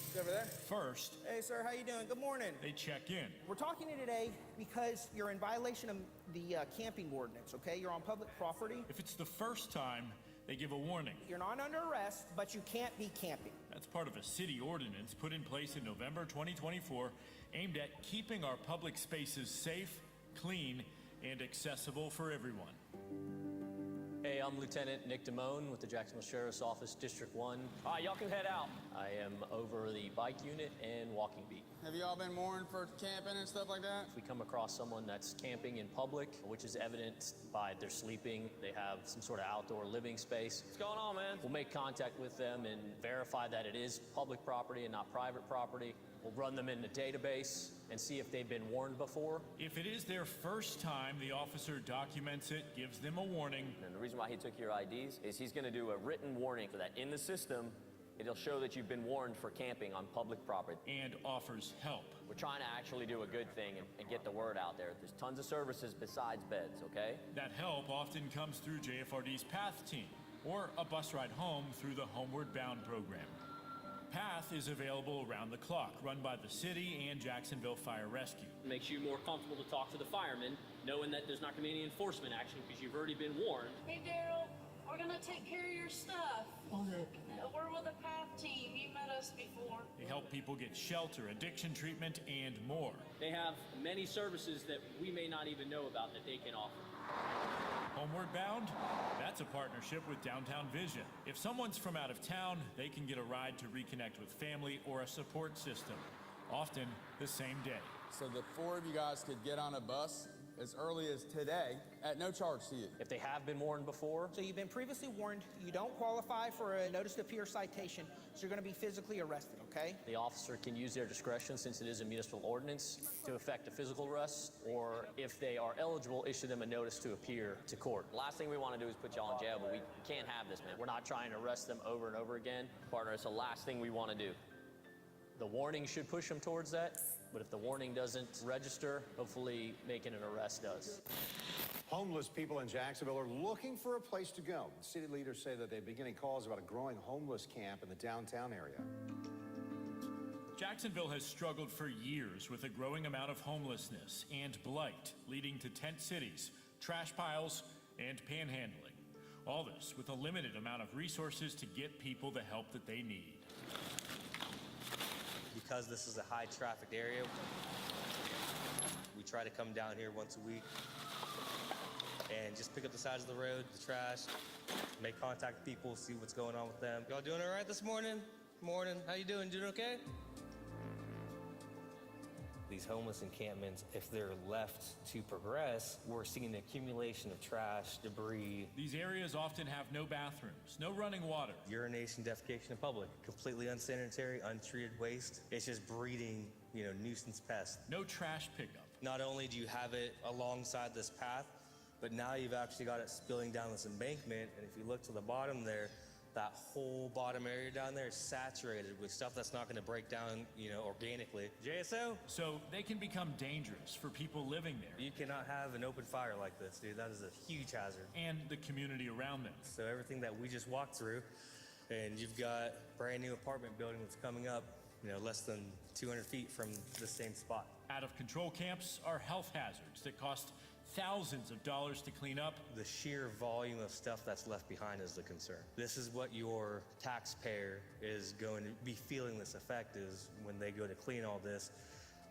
He's over there. First, hey, sir, how you doing? Good morning. they check in. We're talking to you today because you're in violation of the camping ordinance, okay? You're on public property. If it's the first time, they give a warning. You're not under arrest, but you can't be camping. That's part of a city ordinance put in place in November 2024 aimed at keeping our public spaces safe, clean, and accessible for everyone. Hey, I'm Lieutenant Nick Damone with the Jacksonville Sheriff's Office, District 1. All right, y'all can head out. I am over the bike unit and walking beat. Have you all been warned for camping and stuff like that? If we come across someone that's camping in public, which is evidenced by their sleeping, they have some sort of outdoor living space. What's going on, man? We'll make contact with them and verify that it is public property and not private property. We'll run them in the database and see if they've been warned before. If it is their first time, the officer documents it, gives them a warning. And the reason why he took your IDs is he's going to do a written warning so that in the system, it'll show that you've been warned for camping on public property. And offers help. We're trying to actually do a good thing and get the word out there. There's tons of services besides beds, okay? That help often comes through JFRD's PATH team, or a bus ride home through the Homeward Bound program. PATH is available around the clock, run by the city and Jacksonville Fire Rescue. It makes you more comfortable to talk to the firemen, knowing that there's not going to be any enforcement action because you've already been warned. Hey, Daryl, we're going to take care of your stuff. We're with the PATH team. You met us before. They help people get shelter, addiction treatment, and more. They have many services that we may not even know about that they can offer. Homeward Bound? That's a partnership with Downtown Vision. If someone's from out of town, they can get a ride to reconnect with family or a support system, often the same day. So the 4 of you guys could get on a bus as early as today at no charge to you. If they have been warned before. So you've been previously warned. You don't qualify for a notice to appear citation, so you're going to be physically arrested, okay? The officer can use their discretion, since it is a municipal ordinance, to effect a physical arrest, or if they are eligible, issue them a notice to appear to court. Last thing we want to do is put y'all in jail, but we can't have this, man. We're not trying to arrest them over and over again. Partner, it's the last thing we want to do. The warning should push them towards that, but if the warning doesn't register, hopefully making an arrest does. Homeless people in Jacksonville are looking for a place to go. City leaders say that they're beginning calls about a growing homeless camp in the downtown area. Jacksonville has struggled for years with a growing amount of homelessness and blight, leading to tent cities, trash piles, and panhandling. All this with a limited amount of resources to get people the help that they need. Because this is a high trafficked area, we try to come down here once a week and just pick up the sides of the road, the trash, make contact with people, see what's going on with them. Y'all doing all right this morning? Morning. How you doing? Doing okay? these homeless encampments, if they're left to progress, we're seeing an accumulation of trash, debris. These areas often have no bathrooms, no running water. Urination, defecation in public, completely unsanitary, untreated waste. It's just breeding, nuisance pests. No trash pickup. Not only do you have it alongside this path, but now you've actually got it spilling down this embankment, and if you look to the bottom there, that whole bottom area down there is saturated with stuff that's not going to break down, organically. JSO? So they can become dangerous for people living there. You cannot have an open fire like this, dude. That is a huge hazard. And the community around them. So everything that we just walked through, and you've got a brand new apartment building that's coming up, less than 200 feet from the same spot. Out of control camps are health hazards that cost thousands of dollars to clean up. The sheer volume of stuff that's left behind is the concern. This is what your taxpayer is going to be feeling this effect is when they go to clean all this.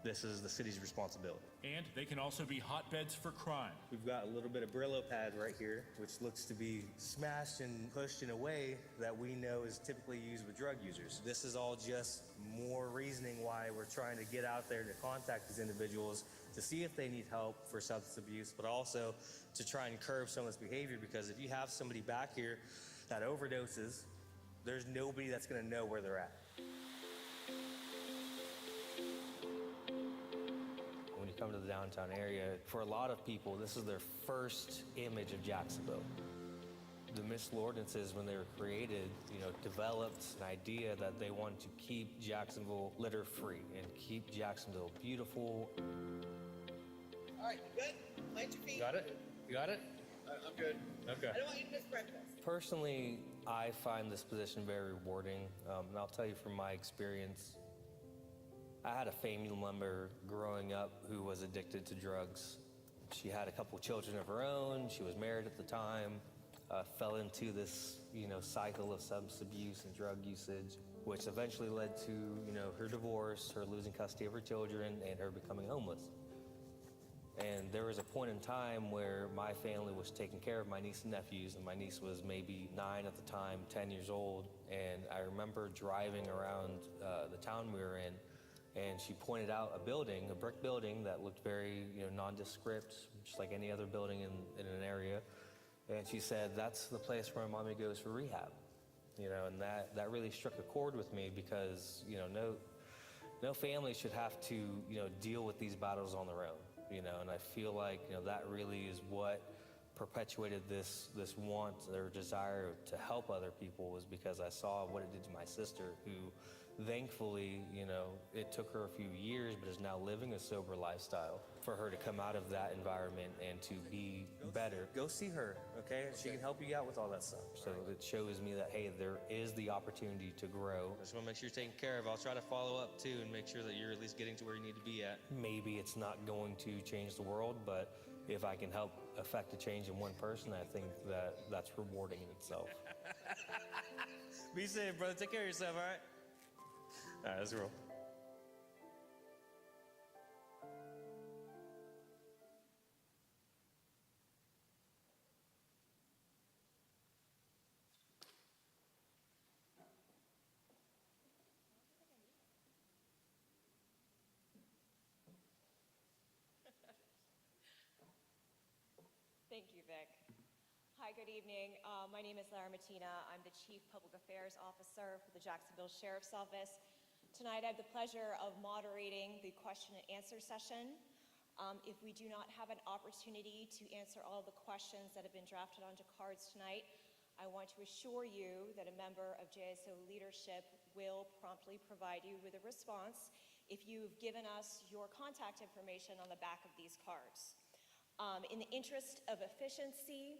This is the city's responsibility. And they can also be hotbeds for crime. We've got a little bit of Brillo pad right here, which looks to be smashed and pushed in a way that we know is typically used with drug users. This is all just more reasoning why we're trying to get out there to contact these individuals to see if they need help for substance abuse, but also to try and curb some of this behavior, because if you have somebody back here that overdoses, there's nobody that's gonna know where they're at. When you come to the downtown area, for a lot of people, this is their first image of Jacksonville. The municipal ordinances, when they were created, developed an idea that they wanted to keep Jacksonville litter-free and keep Jacksonville beautiful. All right, you good? Plant your feet. Got it? You got it? I'm good. Okay. I don't want you to miss breakfast. Personally, I find this position very rewarding, and I'll tell you from my experience, I had a family member growing up who was addicted to drugs. She had a couple children of her own. She was married at the time. Fell into this, cycle of substance abuse and drug usage, which eventually led to, her divorce, her losing custody of her children, and her becoming homeless. And there was a point in time where my family was taking care of my niece and nephews, and my niece was maybe 9 at the time, 10 years old. And I remember driving around the town we were in, and she pointed out a building, a brick building that looked very, nondescript, just like any other building in an area. And she said, that's the place where mommy goes for rehab. And that really struck a chord with me, because, no family should have to, deal with these battles on their own. And I feel like, that really is what perpetuated this want or desire to help other people, was because I saw what it did to my sister, who thankfully, it took her a few years, but is now living a sober lifestyle. For her to come out of that environment and to be better, go see her, okay? She can help you out with all that stuff. So it shows me that, hey, there is the opportunity to grow. I just want to make sure you're taken care of. I'll try to follow up too and make sure that you're at least getting to where you need to be at. Maybe it's not going to change the world, but if I can help affect a change in one person, I think that's rewarding in itself. Be safe, brother. Take care of yourself, all right? All right, let's roll. Thank you, Vic. Hi, good evening. My name is Lara Mattina. I'm the Chief Public Affairs Officer for the Jacksonville Sheriff's Office. Tonight, I have the pleasure of moderating the question and answer session. If we do not have an opportunity to answer all the questions that have been drafted onto cards tonight, I want to assure you that a member of JSO leadership will promptly provide you with a response if you've given us your contact information on the back of these cards. In the interest of efficiency,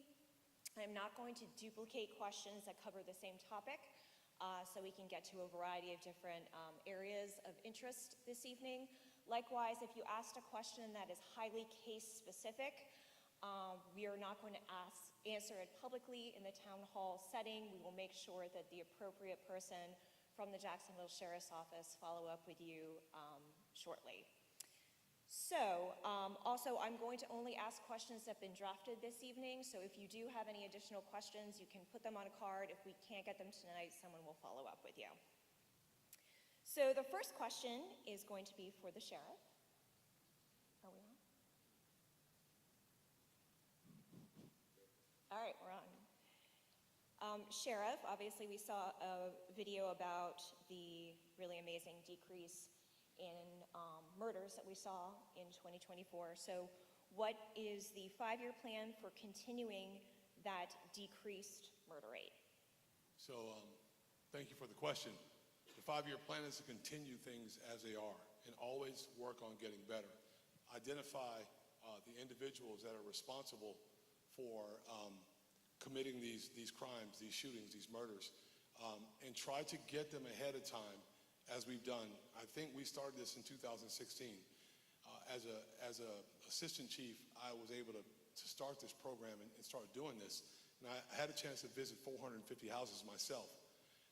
I'm not going to duplicate questions that cover the same topic, so we can get to a variety of different areas of interest this evening. Likewise, if you asked a question that is highly case-specific, we are not going to answer it publicly in the town hall setting. We will make sure that the appropriate person from the Jacksonville Sheriff's Office follow up with you shortly. So, also, I'm going to only ask questions that have been drafted this evening, so if you do have any additional questions, you can put them on a card. If we can't get them tonight, someone will follow up with you. So the first question is going to be for the sheriff. All right, we're on. Sheriff, obviously we saw a video about the really amazing decrease in murders that we saw in 2024. So what is the 5-year plan for continuing that decreased murder rate? So thank you for the question. The 5-year plan is to continue things as they are and always work on getting better. Identify the individuals that are responsible for committing these crimes, these shootings, these murders, and try to get them ahead of time as we've done. I think we started this in 2016. As a assistant chief, I was able to start this program and start doing this. And I had a chance to visit 450 houses myself.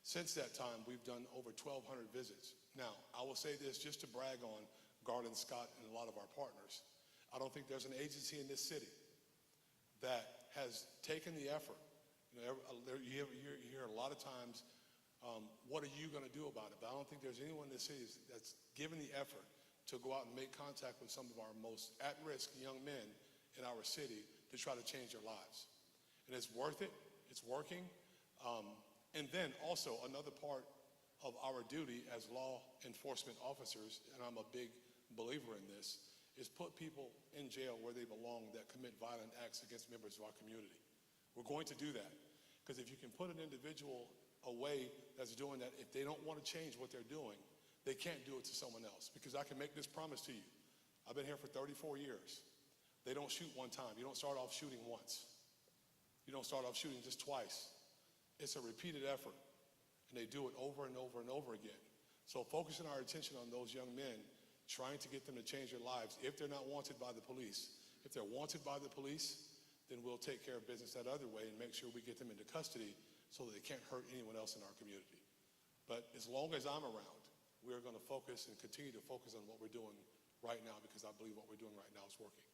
Since that time, we've done over 1,200 visits. Now, I will say this just to brag on Garland Scott and a lot of our partners. I don't think there's an agency in this city that has taken the effort. You hear a lot of times, what are you going to do about it? But I don't think there's anyone in this city that's given the effort to go out and make contact with some of our most at-risk young men in our city to try to change their lives. And it's worth it. It's working. And then also another part of our duty as law enforcement officers, and I'm a big believer in this, is put people in jail where they belong that commit violent acts against members of our community. We're going to do that. Because if you can put an individual away that's doing that, if they don't want to change what they're doing, they can't do it to someone else. Because I can make this promise to you. I've been here for 34 years. They don't shoot one time. You don't start off shooting once. You don't start off shooting just twice. It's a repeated effort. And they do it over and over and over again. So focusing our attention on those young men, trying to get them to change their lives if they're not wanted by the police. If they're wanted by the police, then we'll take care of business that other way and make sure we get them into custody so that they can't hurt anyone else in our community. But as long as I'm around, we're going to focus and continue to focus on what we're doing right now because I believe what we're doing right now is working.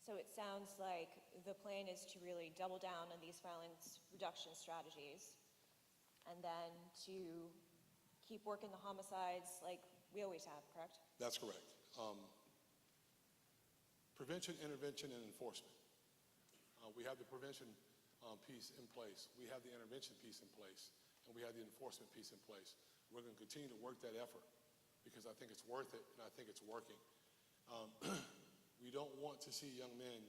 So it sounds like the plan is to really double down on these violence reduction strategies and then to keep working the homicides like we always have, correct? That's correct. Prevention, intervention, and enforcement. We have the prevention piece in place. We have the intervention piece in place. And we have the enforcement piece in place. We're going to continue to work that effort because I think it's worth it and I think it's working. We don't want to see young men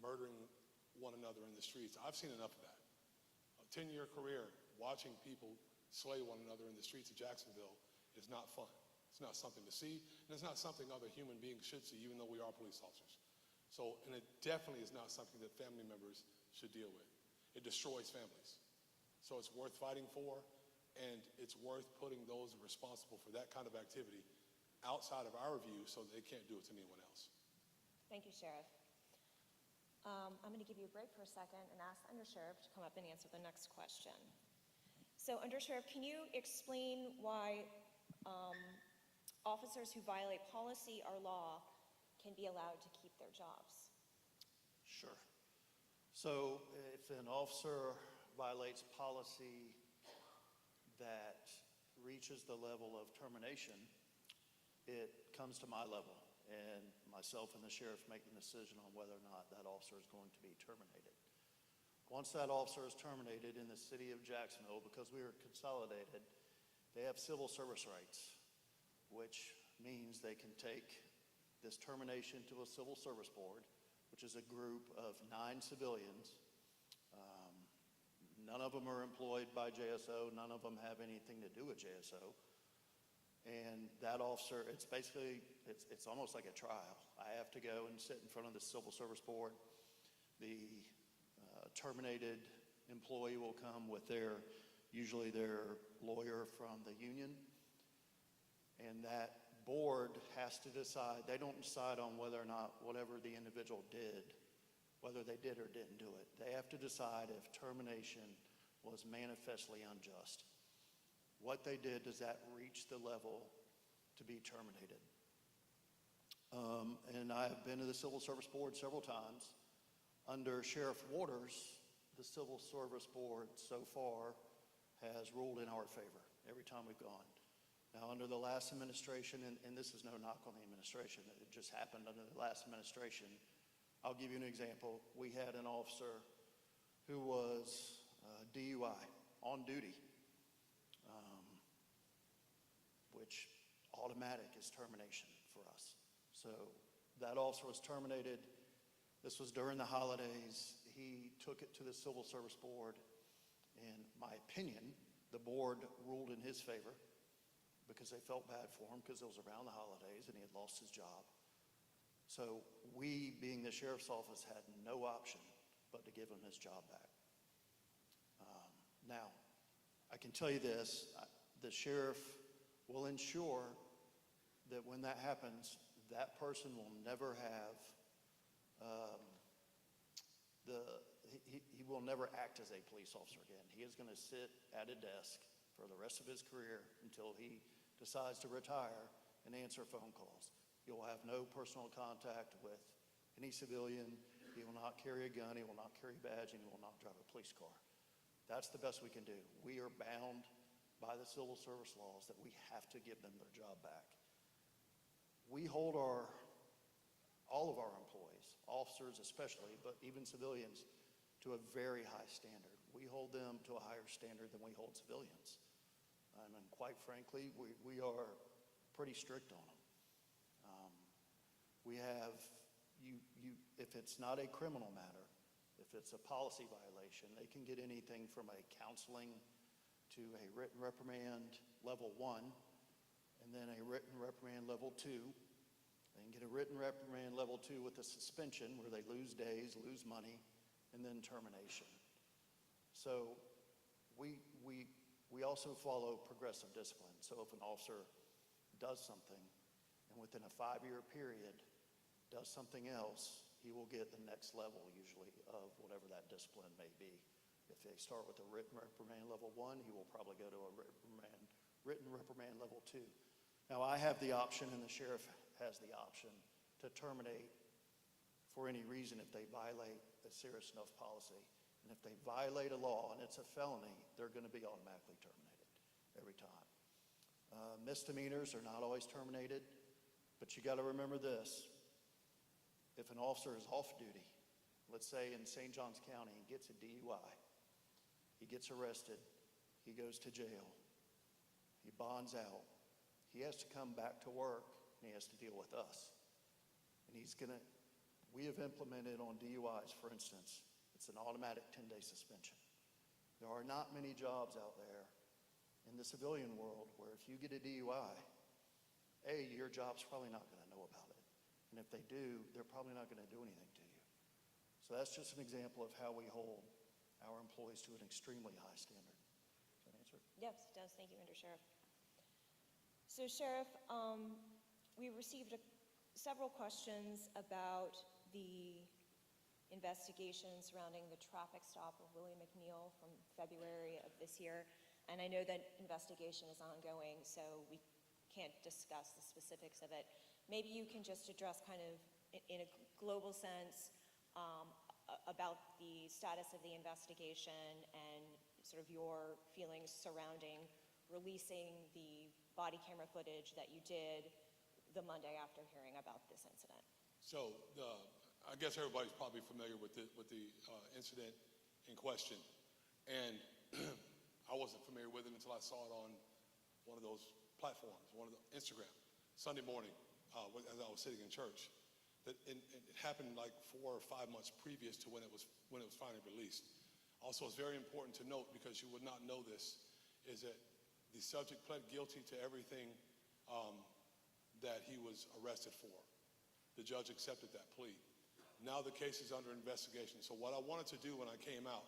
murdering one another in the streets. I've seen enough of that. A 10-year career watching people slay one another in the streets of Jacksonville is not fun. It's not something to see, and it's not something other human beings should see, even though we are police officers. So, and it definitely is not something that family members should deal with. It destroys families. So it's worth fighting for, and it's worth putting those responsible for that kind of activity outside of our view so that they can't do it to anyone else. Thank you, Sheriff. I'm going to give you a break for a second and ask the Undersheriff to come up and answer the next question. So, Undersheriff, can you explain why officers who violate policy or law can be allowed to keep their jobs? Sure. So if an officer violates policy that reaches the level of termination, it comes to my level, and myself and the sheriff make the decision on whether or not that officer is going to be terminated. Once that officer is terminated in the city of Jacksonville, because we are consolidated, they have civil service rights, which means they can take this termination to a civil service board, which is a group of 9 civilians. None of them are employed by JSO. None of them have anything to do with JSO. And that officer, it's basically, it's almost like a trial. I have to go and sit in front of the civil service board. The terminated employee will come with usually their lawyer from the union. And that board has to decide. They don't decide on whether or not whatever the individual did, whether they did or didn't do it. They have to decide if termination was manifestly unjust. What they did, does that reach the level to be terminated? And I have been to the Civil Service Board several times. Under Sheriff Waters, the Civil Service Board so far has ruled in our favor every time we've gone. Now, under the last administration, and this is no knock on the administration, it just happened under the last administration. I'll give you an example. We had an officer who was DUI on duty, which automatic is termination for us. So that officer was terminated. This was during the holidays. He took it to the Civil Service Board. In my opinion, the board ruled in his favor because they felt bad for him because it was around the holidays and he had lost his job. So we, being the sheriff's office, had no option but to give him his job back. Now, I can tell you this, the sheriff will ensure that when that happens, that person will never have he will never act as a police officer again. He is going to sit at a desk for the rest of his career until he decides to retire and answer phone calls. He will have no personal contact with any civilian. He will not carry a gun. He will not carry a badge, and he will not drive a police car. That's the best we can do. We are bound by the civil service laws that we have to give them their job back. We hold all of our employees, officers especially, but even civilians, to a very high standard. We hold them to a higher standard than we hold civilians. And quite frankly, we are pretty strict on them. We have, if it's not a criminal matter, if it's a policy violation, they can get anything from a counseling to a written reprimand level 1, and then a written reprimand level 2. They can get a written reprimand level 2 with a suspension where they lose days, lose money, and then termination. So we also follow progressive discipline. So if an officer does something and within a 5-year period does something else, he will get the next level usually of whatever that discipline may be. If they start with a written reprimand level 1, he will probably go to a written reprimand level 2. Now I have the option, and the sheriff has the option, to terminate for any reason if they violate a serious enough policy. And if they violate a law and it's a felony, they're going to be automatically terminated every time. Misdemeanors are not always terminated, but you got to remember this. If an officer is off duty, let's say in St. Johns County, he gets a DUI, he gets arrested, he goes to jail, he bonds out, he has to come back to work, and he has to deal with us. And we have implemented on DUIs, for instance, it's an automatic 10-day suspension. There are not many jobs out there in the civilian world where if you get a DUI, your job's probably not going to know about it. And if they do, they're probably not going to do anything to you. So that's just an example of how we hold our employees to an extremely high standard. Does that answer? Yes, it does. Thank you, Under Sheriff. So, Sheriff, we received several questions about the investigation surrounding the traffic stop of Willie McNeil from February of this year. And I know that investigation is ongoing, so we can't discuss the specifics of it. Maybe you can just address kind of in a global sense about the status of the investigation and sort of your feelings surrounding releasing the body camera footage that you did the Monday after hearing about this incident. So I guess everybody's probably familiar with the incident in question. And I wasn't familiar with it until I saw it on one of those platforms, one of the Instagram, Sunday morning as I was sitting in church. It happened like 4 or 5 months previous to when it was finally released. Also, it's very important to note, because you would not know this, is that the subject pled guilty to everything that he was arrested for. The judge accepted that plea. Now the case is under investigation. So what I wanted to do when I came out,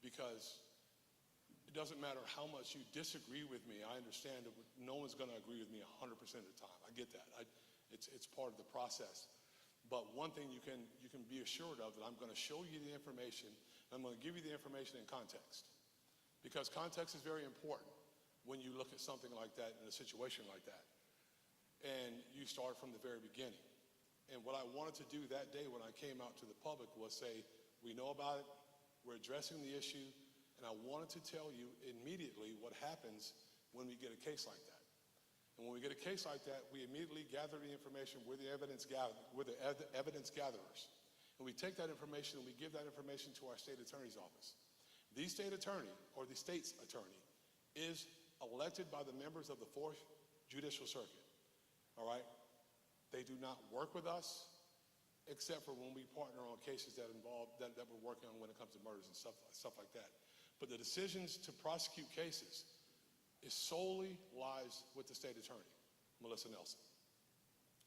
because it doesn't matter how much you disagree with me, I understand that no one's going to agree with me 100% of the time. I get that. It's part of the process. But one thing you can be assured of, that I'm going to show you the information, and I'm going to give you the information in context. Because context is very important when you look at something like that in a situation like that. And you start from the very beginning. And what I wanted to do that day when I came out to the public was say, we know about it, we're addressing the issue, and I wanted to tell you immediately what happens when we get a case like that. And when we get a case like that, we immediately gather the information. We're the evidence gatherers. And we take that information and we give that information to our state attorney's office. The state attorney, or the state's attorney, is elected by the members of the 4th Judicial Circuit, all right? They do not work with us, except for when we partner on cases that involve, that we're working on when it comes to murders and stuff like that. But the decisions to prosecute cases is solely lies with the state attorney, Melissa Nelson.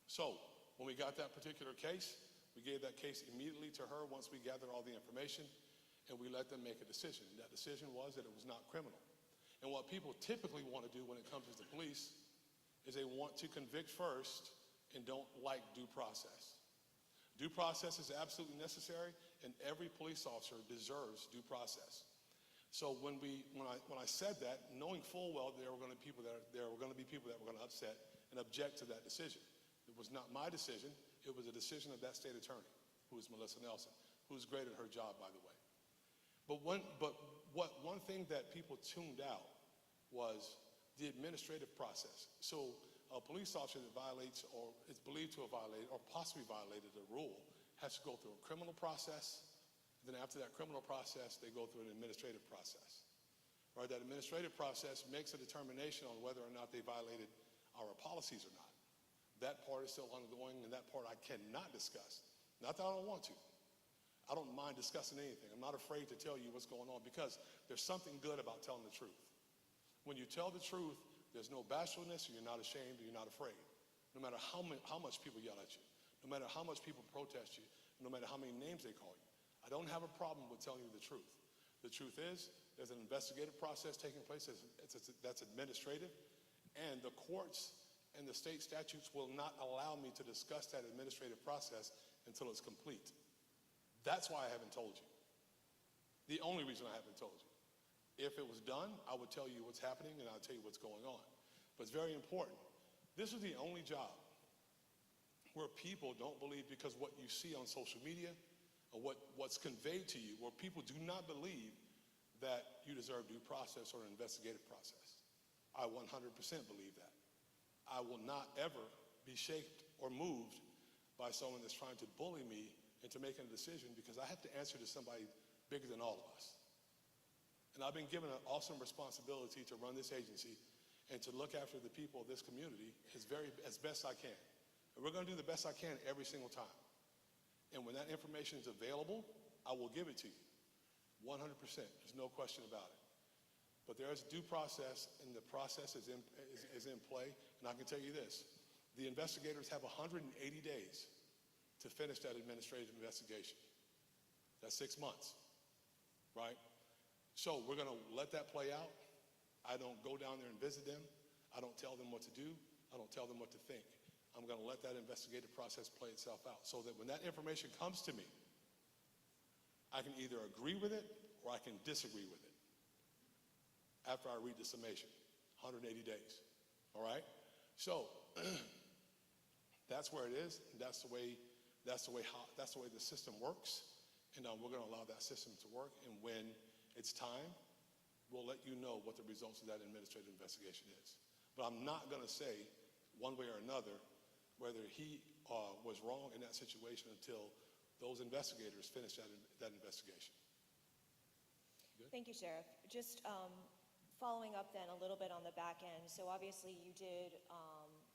So when we got that particular case, we gave that case immediately to her once we gathered all the information, and we let them make a decision. And that decision was that it was not criminal. And what people typically want to do when it comes to the police is they want to convict first and don't like due process. Due process is absolutely necessary, and every police officer deserves due process. So when I said that, knowing full well there were going to be people that were going to upset and object to that decision. It was not my decision. It was a decision of that state attorney, who is Melissa Nelson, who's great at her job, by the way. But one thing that people tuned out was the administrative process. So a police officer that violates or is believed to have violated or possibly violated a rule has to go through a criminal process. Then after that criminal process, they go through an administrative process. Right? That administrative process makes a determination on whether or not they violated our policies or not. That part is still ongoing, and that part I cannot discuss. Not that I don't want to. I don't mind discussing anything. I'm not afraid to tell you what's going on because there's something good about telling the truth. When you tell the truth, there's no bashfulness, and you're not ashamed, and you're not afraid. No matter how much people yell at you, no matter how much people protest you, no matter how many names they call you. I don't have a problem with telling you the truth. The truth is, there's an investigative process taking place that's administrative, and the courts and the state statutes will not allow me to discuss that administrative process until it's complete. That's why I haven't told you. The only reason I haven't told you. If it was done, I would tell you what's happening and I'll tell you what's going on. But it's very important. This is the only job where people don't believe because what you see on social media or what's conveyed to you, where people do not believe that you deserve due process or an investigative process. I 100% believe that. I will not ever be shaped or moved by someone that's trying to bully me into making a decision because I have to answer to somebody bigger than all of us. And I've been given an awesome responsibility to run this agency and to look after the people of this community as best I can. And we're going to do the best I can every single time. And when that information is available, I will give it to you. 100%. There's no question about it. But there is due process, and the process is in play. And I can tell you this. The investigators have 180 days to finish that administrative investigation. That's 6 months, right? So we're going to let that play out. I don't go down there and visit them. I don't tell them what to do. I don't tell them what to think. I'm going to let that investigative process play itself out so that when that information comes to me, I can either agree with it or I can disagree with it after I read the summation, 180 days, all right? So that's where it is. And that's the way the system works. And we're going to allow that system to work. And when it's time, we'll let you know what the results of that administrative investigation is. But I'm not going to say one way or another whether he was wrong in that situation until those investigators finish that investigation. Good? Thank you, Sheriff. Just following up then a little bit on the back end. So obviously you did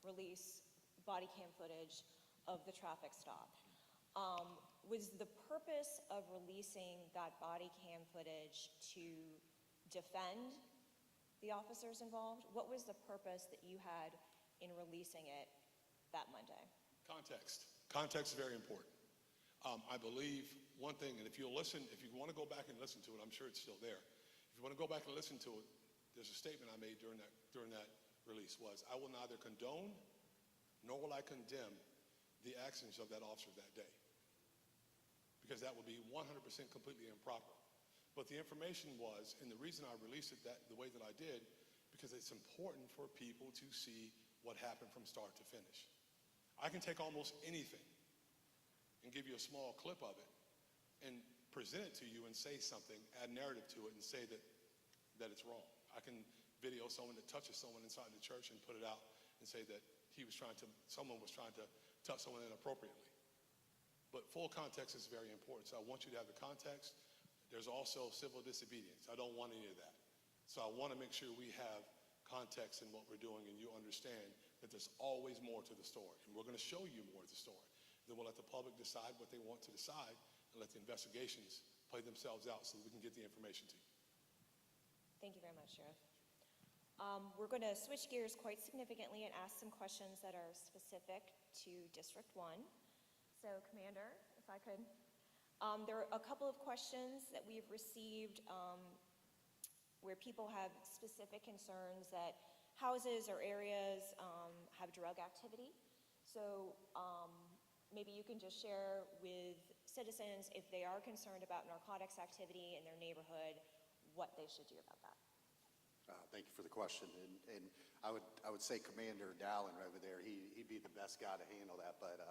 release body cam footage of the traffic stop. Was the purpose of releasing that body cam footage to defend the officers involved? What was the purpose that you had in releasing it that Monday? Context. Context is very important. I believe one thing, and if you want to go back and listen to it, I'm sure it's still there. If you want to go back and listen to it, there's a statement I made during that release was, I will neither condone nor will I condemn the actions of that officer that day. Because that would be 100% completely improper. But the information was, and the reason I released it the way that I did, because it's important for people to see what happened from start to finish. I can take almost anything and give you a small clip of it and present it to you and say something, add narrative to it and say that it's wrong. I can video someone that touches someone inside the church and put it out and say that someone was trying to touch someone inappropriately. But full context is very important, so I want you to have the context. There's also civil disobedience. I don't want any of that. So I want to make sure we have context in what we're doing and you understand that there's always more to the story. And we're going to show you more of the story. Then we'll let the public decide what they want to decide and let the investigations play themselves out so that we can get the information to you. Thank you very much, Sheriff. We're going to switch gears quite significantly and ask some questions that are specific to District 1. So, Commander, if I could. There are a couple of questions that we've received where people have specific concerns that houses or areas have drug activity. So maybe you can just share with citizens if they are concerned about narcotics activity in their neighborhood, what they should do about that. Thank you for the question. And I would say Commander Dallin over there, he'd be the best guy to handle that. But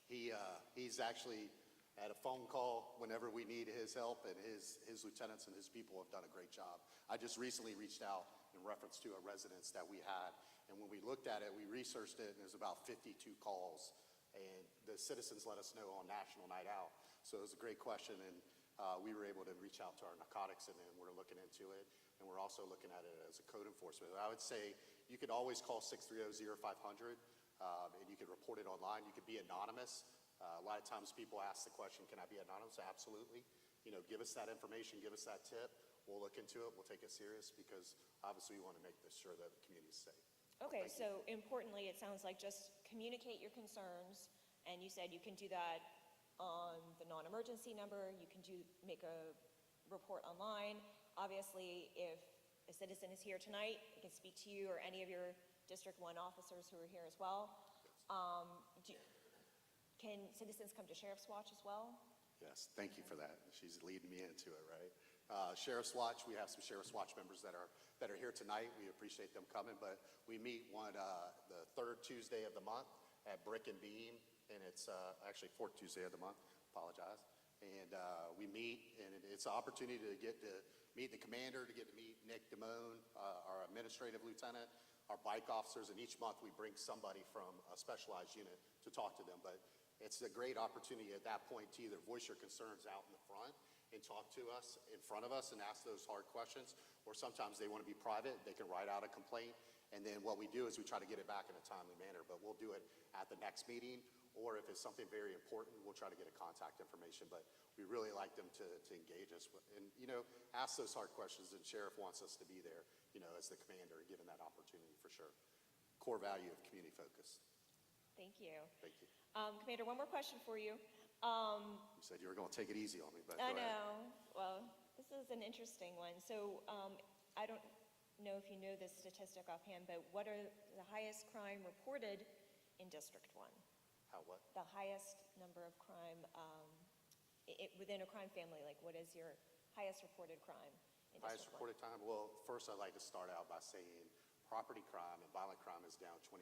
he's actually at a phone call whenever we need his help, and his lieutenants and his people have done a great job. I just recently reached out in reference to a residence that we had, and when we looked at it, we researched it, and there's about 52 calls, and the citizens let us know on National Night Out. So it was a great question, and we were able to reach out to our narcotics, and then we're looking into it, and we're also looking at it as a code enforcement. I would say you could always call 630-0500, and you could report it online. You could be anonymous. A lot of times people ask the question, can I be anonymous? Absolutely. You know, give us that information, give us that tip. We'll look into it, we'll take it serious, because obviously we want to make this sure that the community's safe. Okay, so importantly, it sounds like just communicate your concerns, and you said you can do that on the non-emergency number, you can make a report online. Obviously, if a citizen is here tonight, they can speak to you or any of your District 1 officers who are here as well. Can citizens come to Sheriff's Watch as well? Yes, thank you for that. She's leading me into it, right? Sheriff's Watch, we have some Sheriff's Watch members that are here tonight. We appreciate them coming, but we meet the third Tuesday of the month at Brick and Beam, and it's actually fourth Tuesday of the month, apologize. And we meet, and it's an opportunity to get to meet the commander, to get to meet Nick Damone, our administrative lieutenant, our bike officers, and each month we bring somebody from a specialized unit to talk to them. But it's a great opportunity at that point to either voice your concerns out in the front and talk to us in front of us and ask those hard questions, or sometimes they want to be private, they can write out a complaint, and then what we do is we try to get it back in a timely manner, but we'll do it at the next meeting, or if it's something very important, we'll try to get a contact information, but we really like them to engage us and, you know, ask those hard questions, and Sheriff wants us to be there, you know, as the commander, given that opportunity for sure. Core value of community focus. Thank you. Thank you. Commander, one more question for you. You said you were going to take it easy on me, but I go ahead. know. Well, this is an interesting one. So I don't know if you know this statistic offhand, but what are the highest crime reported in District 1? How what? The highest number of crime within a crime family. Like, what is your highest reported crime in Highest District 1? reported time? Well, first I'd like to start out by saying property crime and violent crime is down 21%.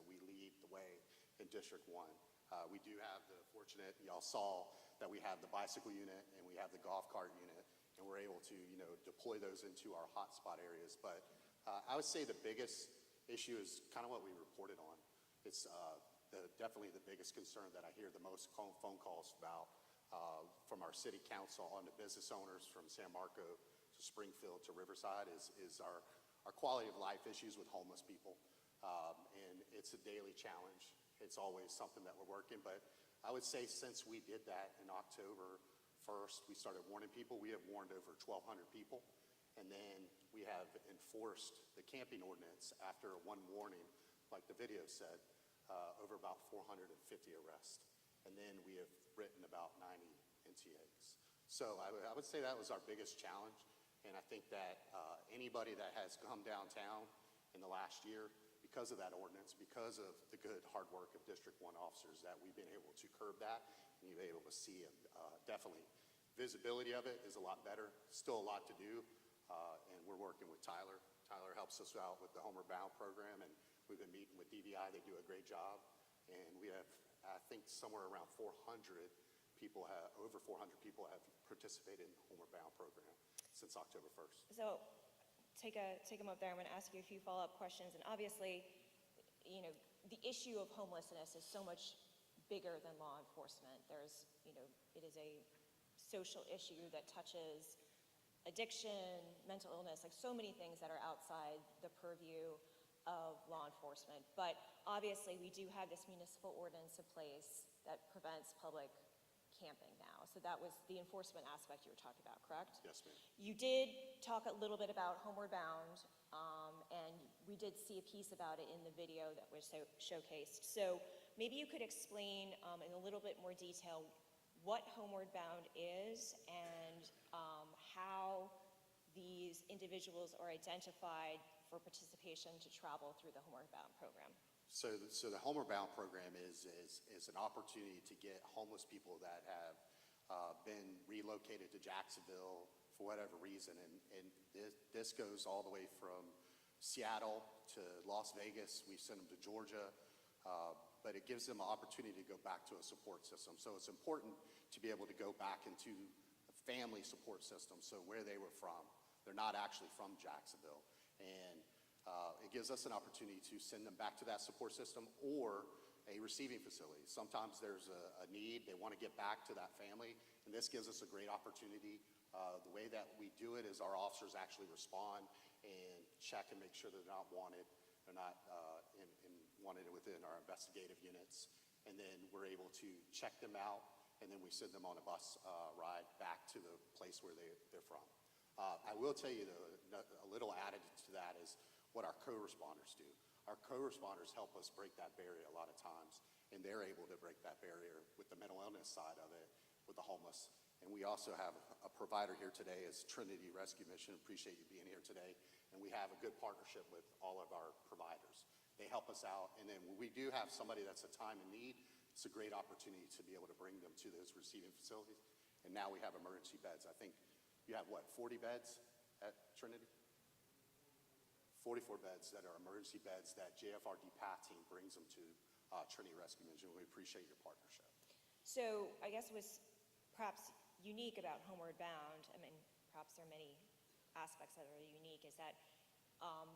We lead the way in District 1. We do have the fortunate, y'all saw that we have the bicycle unit and we have the golf cart unit, and we're able to, you know, deploy those into our hotspot areas. But I would say the biggest issue is kind of what we reported on. It's definitely the biggest concern that I hear the most phone calls about from our city council on the business owners from San Marco to Springfield to Riverside is our quality of life issues with homeless people. And it's a daily challenge. It's always something that we're working, but I would say since we did that in October 1st, we started warning people. We have warned over 1,200 people, and then we have enforced the camping ordinance after one warning, like the video said, over about 450 arrests. And then we have written about 90 NTAs. So I would say that was our biggest challenge, and I think that anybody that has come downtown in the last year, because of that ordinance, because of the good hard work of District 1 officers, that we've been able to curb that, and you've been able to see it. Definitely, visibility of it is a lot better. Still a lot to do, and we're working with Tyler. Tyler helps us out with the Homeward Bound program, and we've been meeting with DVI. They do a great job, and we have, I think, somewhere around 400 people over 400 people have participated in the Homeward Bound program since October 1st. So take them up there. I'm going to ask you a few follow-up questions. And obviously, you know, the issue of homelessness is so much bigger than law enforcement. There's, you know, it is a social issue that touches addiction, mental illness, like so many things that are outside the purview of law enforcement. But obviously we do have this municipal ordinance in place that prevents public camping now. So that was the enforcement aspect you were talking about, correct? Yes, ma'am. You did talk a little bit about Homeward Bound, and we did see a piece about it in the video that was showcased. So maybe you could explain in a little bit more detail what Homeward Bound is and how these individuals are identified for participation to travel through the Homeward Bound program. So the Homeward Bound program is an opportunity to get homeless people that have been relocated to Jacksonville for whatever reason. And this goes all the way from Seattle to Las Vegas. We send them to Georgia. But it gives them an opportunity to go back to a support system. So it's important to be able to go back into a family support system, so where they were from. They're not actually from Jacksonville. And it gives us an opportunity to send them back to that support system or a receiving facility. Sometimes there's a need, they want to get back to that family, and this gives us a great opportunity. The way that we do it is our officers actually respond and check and make sure they're not wanted. They're not wanted within our investigative units. And then we're able to check them out, and then we send them on a bus ride back to the place where they're from. I will tell you, though, a little added to that is what our co-responders do. Our co-responders help us break that barrier a lot of times, and they're able to break that barrier with the mental illness side of it, with the homeless. And we also have a provider here today is Trinity Rescue Mission. Appreciate you being here today. And we have a good partnership with all of our providers. They help us out. And then when we do have somebody that's a time in need, it's a great opportunity to be able to bring them to those receiving facilities. And now we have emergency beds. I think you have, what, 40 beds at Trinity? 44 beds that are emergency beds that JFRD PATH team brings them to Trinity Rescue Mission. We appreciate your partnership. So I guess what's perhaps unique about Homeward Bound, I mean, perhaps there are many aspects that are unique, is that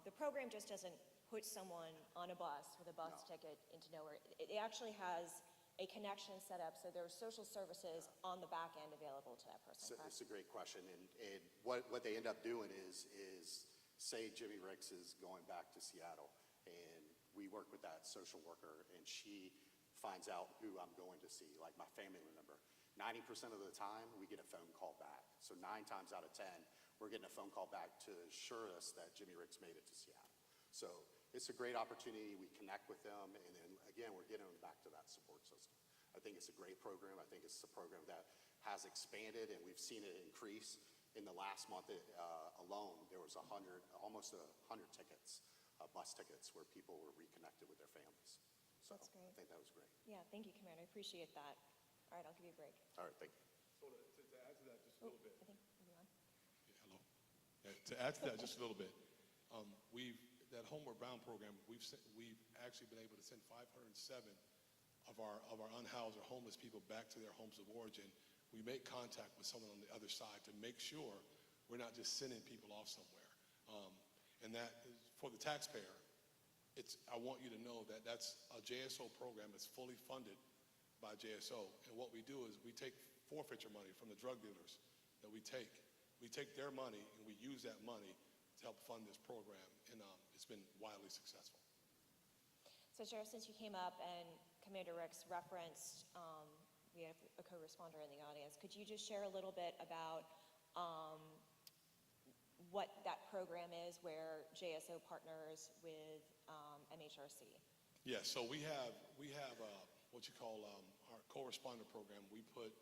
the program just doesn't put someone on a bus with a bus ticket into nowhere. It actually has a connection set up, so there are social services on the back end available to that person. It's a great question, and what they end up doing is say Jimmy Ricks is going back to Seattle, and we work with that social worker, and she finds out who I'm going to see, like my family member. 90% of the time, we get a phone call back. So 9 times out of 10, we're getting a phone call back to assure us that Jimmy Ricks made it to Seattle. So it's a great opportunity. We connect with them, and then again, we're getting them back to that support system. I think it's a great program. I think it's a program that has expanded, and we've seen it increase. In the last month alone, there was almost 100 tickets, bus tickets, where people were reconnected with their families. So That's great. I think that was great. Yeah, thank you, Commander. I appreciate that. All right, I'll give you a break. All right, thank you. So to add to that just a little bit. I think we're on. Hello. To add to that just a little bit, that Homeward Bound program, we've actually been able to send 507 of our unhoused or homeless people back to their homes of origin. We make contact with someone on the other side to make sure we're not just sending people off somewhere. And that is, for the taxpayer, I want you to know that that's a JSO program that's fully funded by JSO. And what we do is we take forfeiture money from the drug dealers that we take. We take their money and we use that money to help fund this program. And it's been wildly successful. So Sheriff, since you came up and Commander Ricks referenced, we have a co-responder in the audience, could you just share a little bit about what that program is where JSO partners with MHRC? Yeah, so we have what you call our co-responder program. We put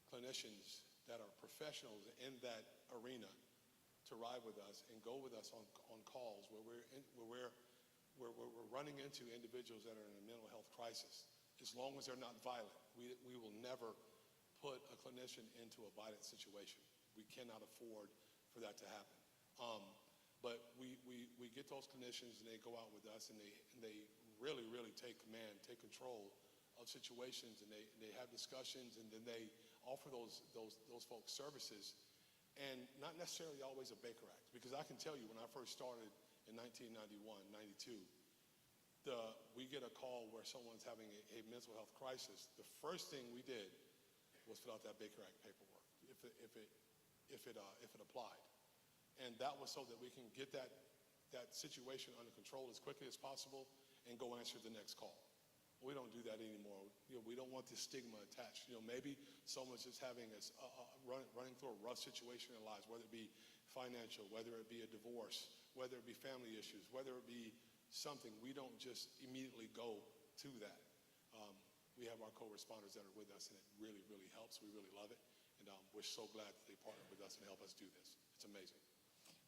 clinicians that are professionals in that arena to ride with us and go with us on calls where we're running into individuals that are in a mental health crisis. As long as they're not violent, we will never put a clinician into a violent situation. We cannot afford for that to happen. But we get those clinicians and they go out with us and they really, really take command, take control of situations, and they have discussions, and then they offer those folks services, and not necessarily always a Baker Act. Because I can tell you, when I first started in 1991, 92, we get a call where someone's having a mental health crisis, the first thing we did was fill out that Baker Act paperwork, if it applied. And that was so that we can get that situation under control as quickly as possible and go answer the next call. We don't do that anymore. We don't want this stigma attached. Maybe someone's just having running through a rough situation in their lives, whether it be financial, whether it be a divorce, whether it be family issues, whether it be something. We don't just immediately go to that. We have our co-responders that are with us, and it really, really helps. We really love it, and we're so glad that they partner with us and help us do this. It's amazing.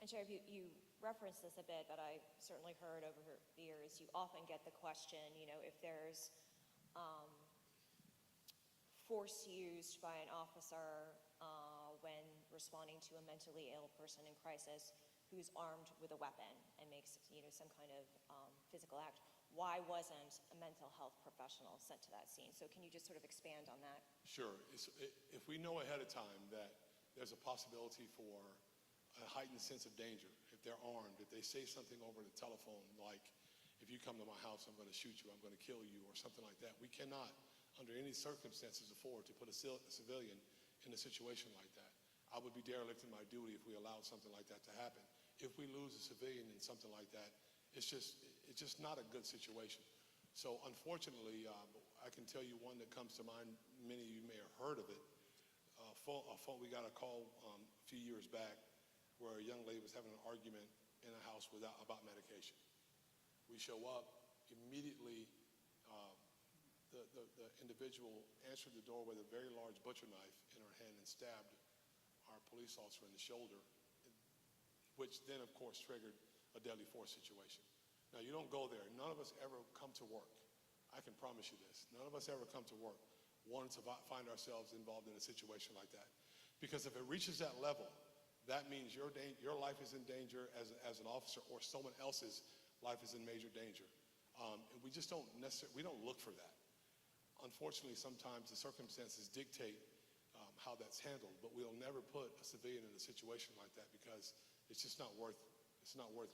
And Sheriff, you referenced this a bit, but I certainly heard over the years, you often get the question, if there's force used by an officer when responding to a mentally ill person in crisis who's armed with a weapon and makes, some kind of physical act, why wasn't a mental health professional sent to that scene? So can you just sort of expand on that? Sure. If we know ahead of time that there's a possibility for a heightened sense of danger, if they're armed, if they say something over the telephone like, if you come to my house, I'm going to shoot you, I'm going to kill you, or something like that, we cannot, under any circumstances, afford to put a civilian in a situation like that. I would be derelict in my duty if we allowed something like that to happen. If we lose a civilian in something like that, it's just not a good situation. So unfortunately, I can tell you one that comes to mind, many of you may have heard of it. We got a call a few years back where a young lady was having an argument in a house about medication. We show up, immediately the individual answered the door with a very large butcher knife in her hand and stabbed our police officer in the shoulder, which then of course triggered a deadly force situation. Now you don't go there. None of us ever come to work. I can promise you this. None of us ever come to work wanting to find ourselves involved in a situation like that. Because if it reaches that level, that means your life is in danger as an officer, or someone else's life is in major danger. And we just don't necessarily, we don't look for that. Unfortunately, sometimes the circumstances dictate how that's handled, but we'll never put a civilian in a situation like that because it's just not worth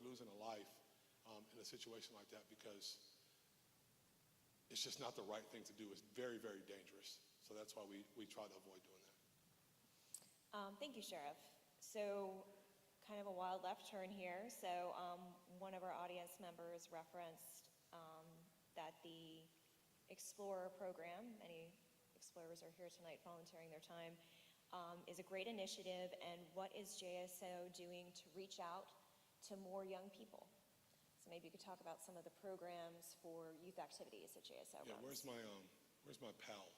losing a life in a situation like that, because it's just not the right thing to do. It's very, very dangerous. So that's why we try to avoid doing that. Thank you, Sheriff. So kind of a wild left turn here. So one of our audience members referenced that the Explorer program, many Explorers are here tonight volunteering their time, is a great initiative. And what is JSO doing to reach out to more young people? So maybe you could talk about some of the programs for youth activities that JSO runs. Where's my pal?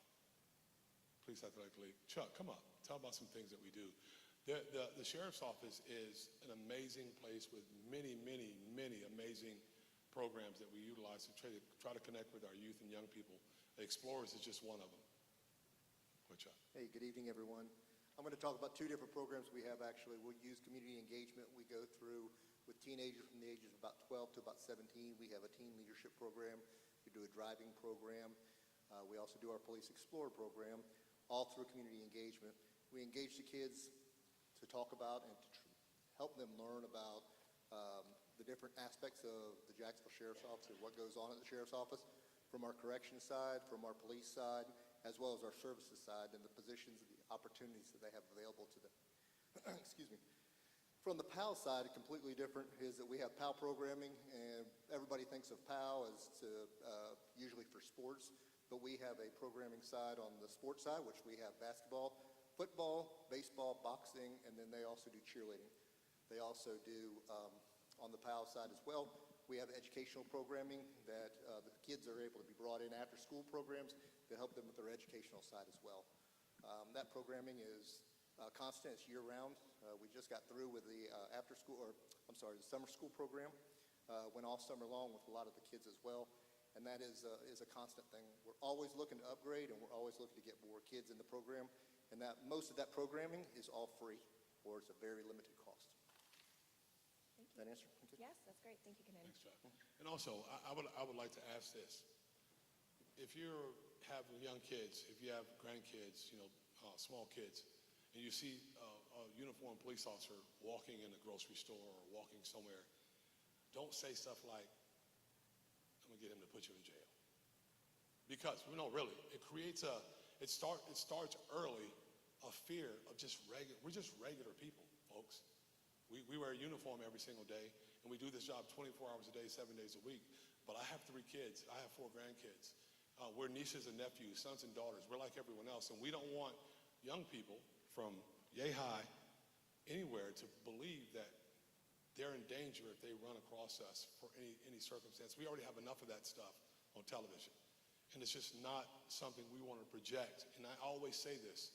Police Athletic League. Chuck, come up. Tell about some things that we do. The Sheriff's Office is an amazing place with many, many, many amazing programs that we utilize to try to connect with our youth and young people. Explorers is just one of them. Go, Chuck. Hey, good evening, everyone. I'm going to talk about two different programs we have, actually. We'll use community engagement. We go through with teenagers from the ages of about 12 to about 17. We have a teen leadership program. We do a driving program. We also do our Police Explorer program, all through community engagement. We engage the kids to talk about and to help them learn about the different aspects of the Jacksonville Sheriff's Office and what goes on at the Sheriff's Office, from our corrections side, from our police side, as well as our services side, and the positions and the opportunities that they have available to them. Excuse me. From the PAL side, completely different is that we have PAL programming, and everybody thinks of PAL as usually for sports, but we have a programming side on the sports side, which we have basketball, football, baseball, boxing, and then they also do cheerleading. They also do, on the PAL side as well, we have educational programming that the kids are able to be brought in after school programs to help them with their educational side as well. That programming is constant, it's year-round. We just got through with the the summer school program. Went all summer long with a lot of the kids as well, and that is a constant thing. We're always looking to upgrade, and we're always looking to get more kids in the program, and that most of that programming is all free, or it's a very limited cost. Thank you. That answer? Okay. Yes, that's great. Thank you, Commander. Thanks, Chuck. And also, I would like to ask this. If you have young kids, if you have grandkids, small kids, and you see a uniformed police officer walking in a grocery store or walking somewhere, don't say stuff like, I'm gonna get him to put you in jail. Because, no, really, it creates it starts early, a fear of we're just regular people, folks. We wear a uniform every single day, and we do this job 24 hours a day, 7 days a week. But I have 3 kids. I have 4 grandkids. We're nieces and nephews, sons and daughters. We're like everyone else, and we don't want young people from yay high anywhere to believe that they're in danger if they run across us for any circumstance. We already have enough of that stuff on television, and it's just not something we want to project. And I always say this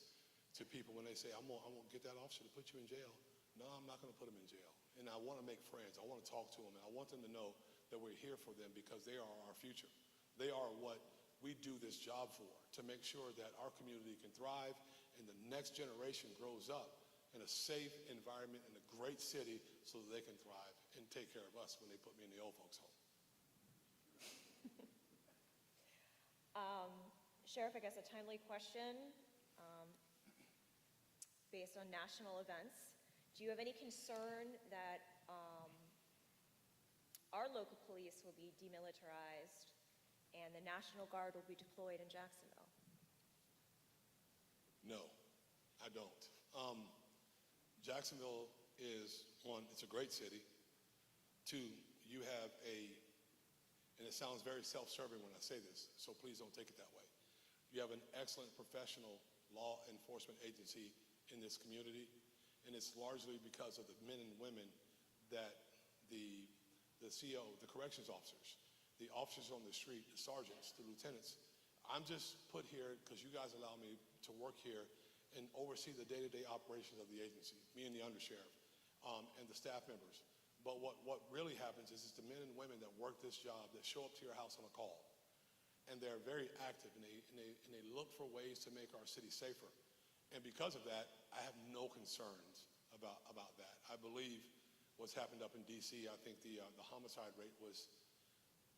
to people when they say, I'm gonna get that officer to put you in jail. No, I'm not gonna put him in jail. And I wanna make friends. I wanna talk to them, and I want them to know that we're here for them because they are our future. They are what we do this job for, to make sure that our community can thrive and the next generation grows up in a safe environment in a great city so that they can thrive and take care of us when they put me in the old folks home. Sheriff, I guess a timely question based on national events. Do you have any concern that our local police will be demilitarized and the National Guard will be deployed in Jacksonville? No, I don't. Jacksonville is, one, it's a great city. 2, you have and it sounds very self-serving when I say this, so please don't take it that way. You have an excellent professional law enforcement agency in this community, and it's largely because of the men and women that the CO, the corrections officers, the officers on the street, the sergeants, the lieutenants. I'm just put here because you guys allow me to work here and oversee the day-to-day operations of the agency, me and the undersheriff, and the staff members. But what really happens is it's the men and women that work this job that show up to your house on a call. And they're very active, and they look for ways to make our city safer. And because of that, I have no concerns about that. I believe what's happened up in D.C., I think the homicide rate was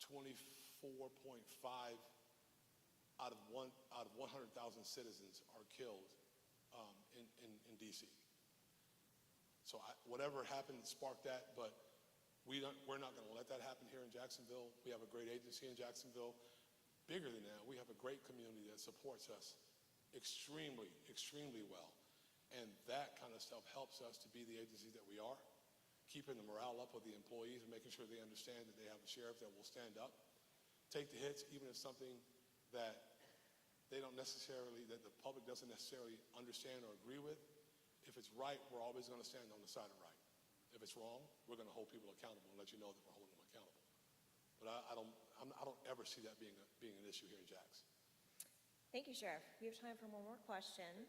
24.5 out of 100,000 citizens are killed in D.C. So whatever happened sparked that, but we're not going to let that happen here in Jacksonville. We have a great agency in Jacksonville. Bigger than that, we have a great community that supports us extremely, extremely well. And that kind of stuff helps us to be the agency that we are, keeping the morale up with the employees and making sure they understand that they have a sheriff that will stand up, take the hits, even if something that that the public doesn't necessarily understand or agree with. If it's right, we're always going to stand on the side of right. If it's wrong, we're going to hold people accountable and let you know that we're holding them accountable. But I don't ever see that being an issue here in Jax. Thank you, Sheriff. We have time for one more question.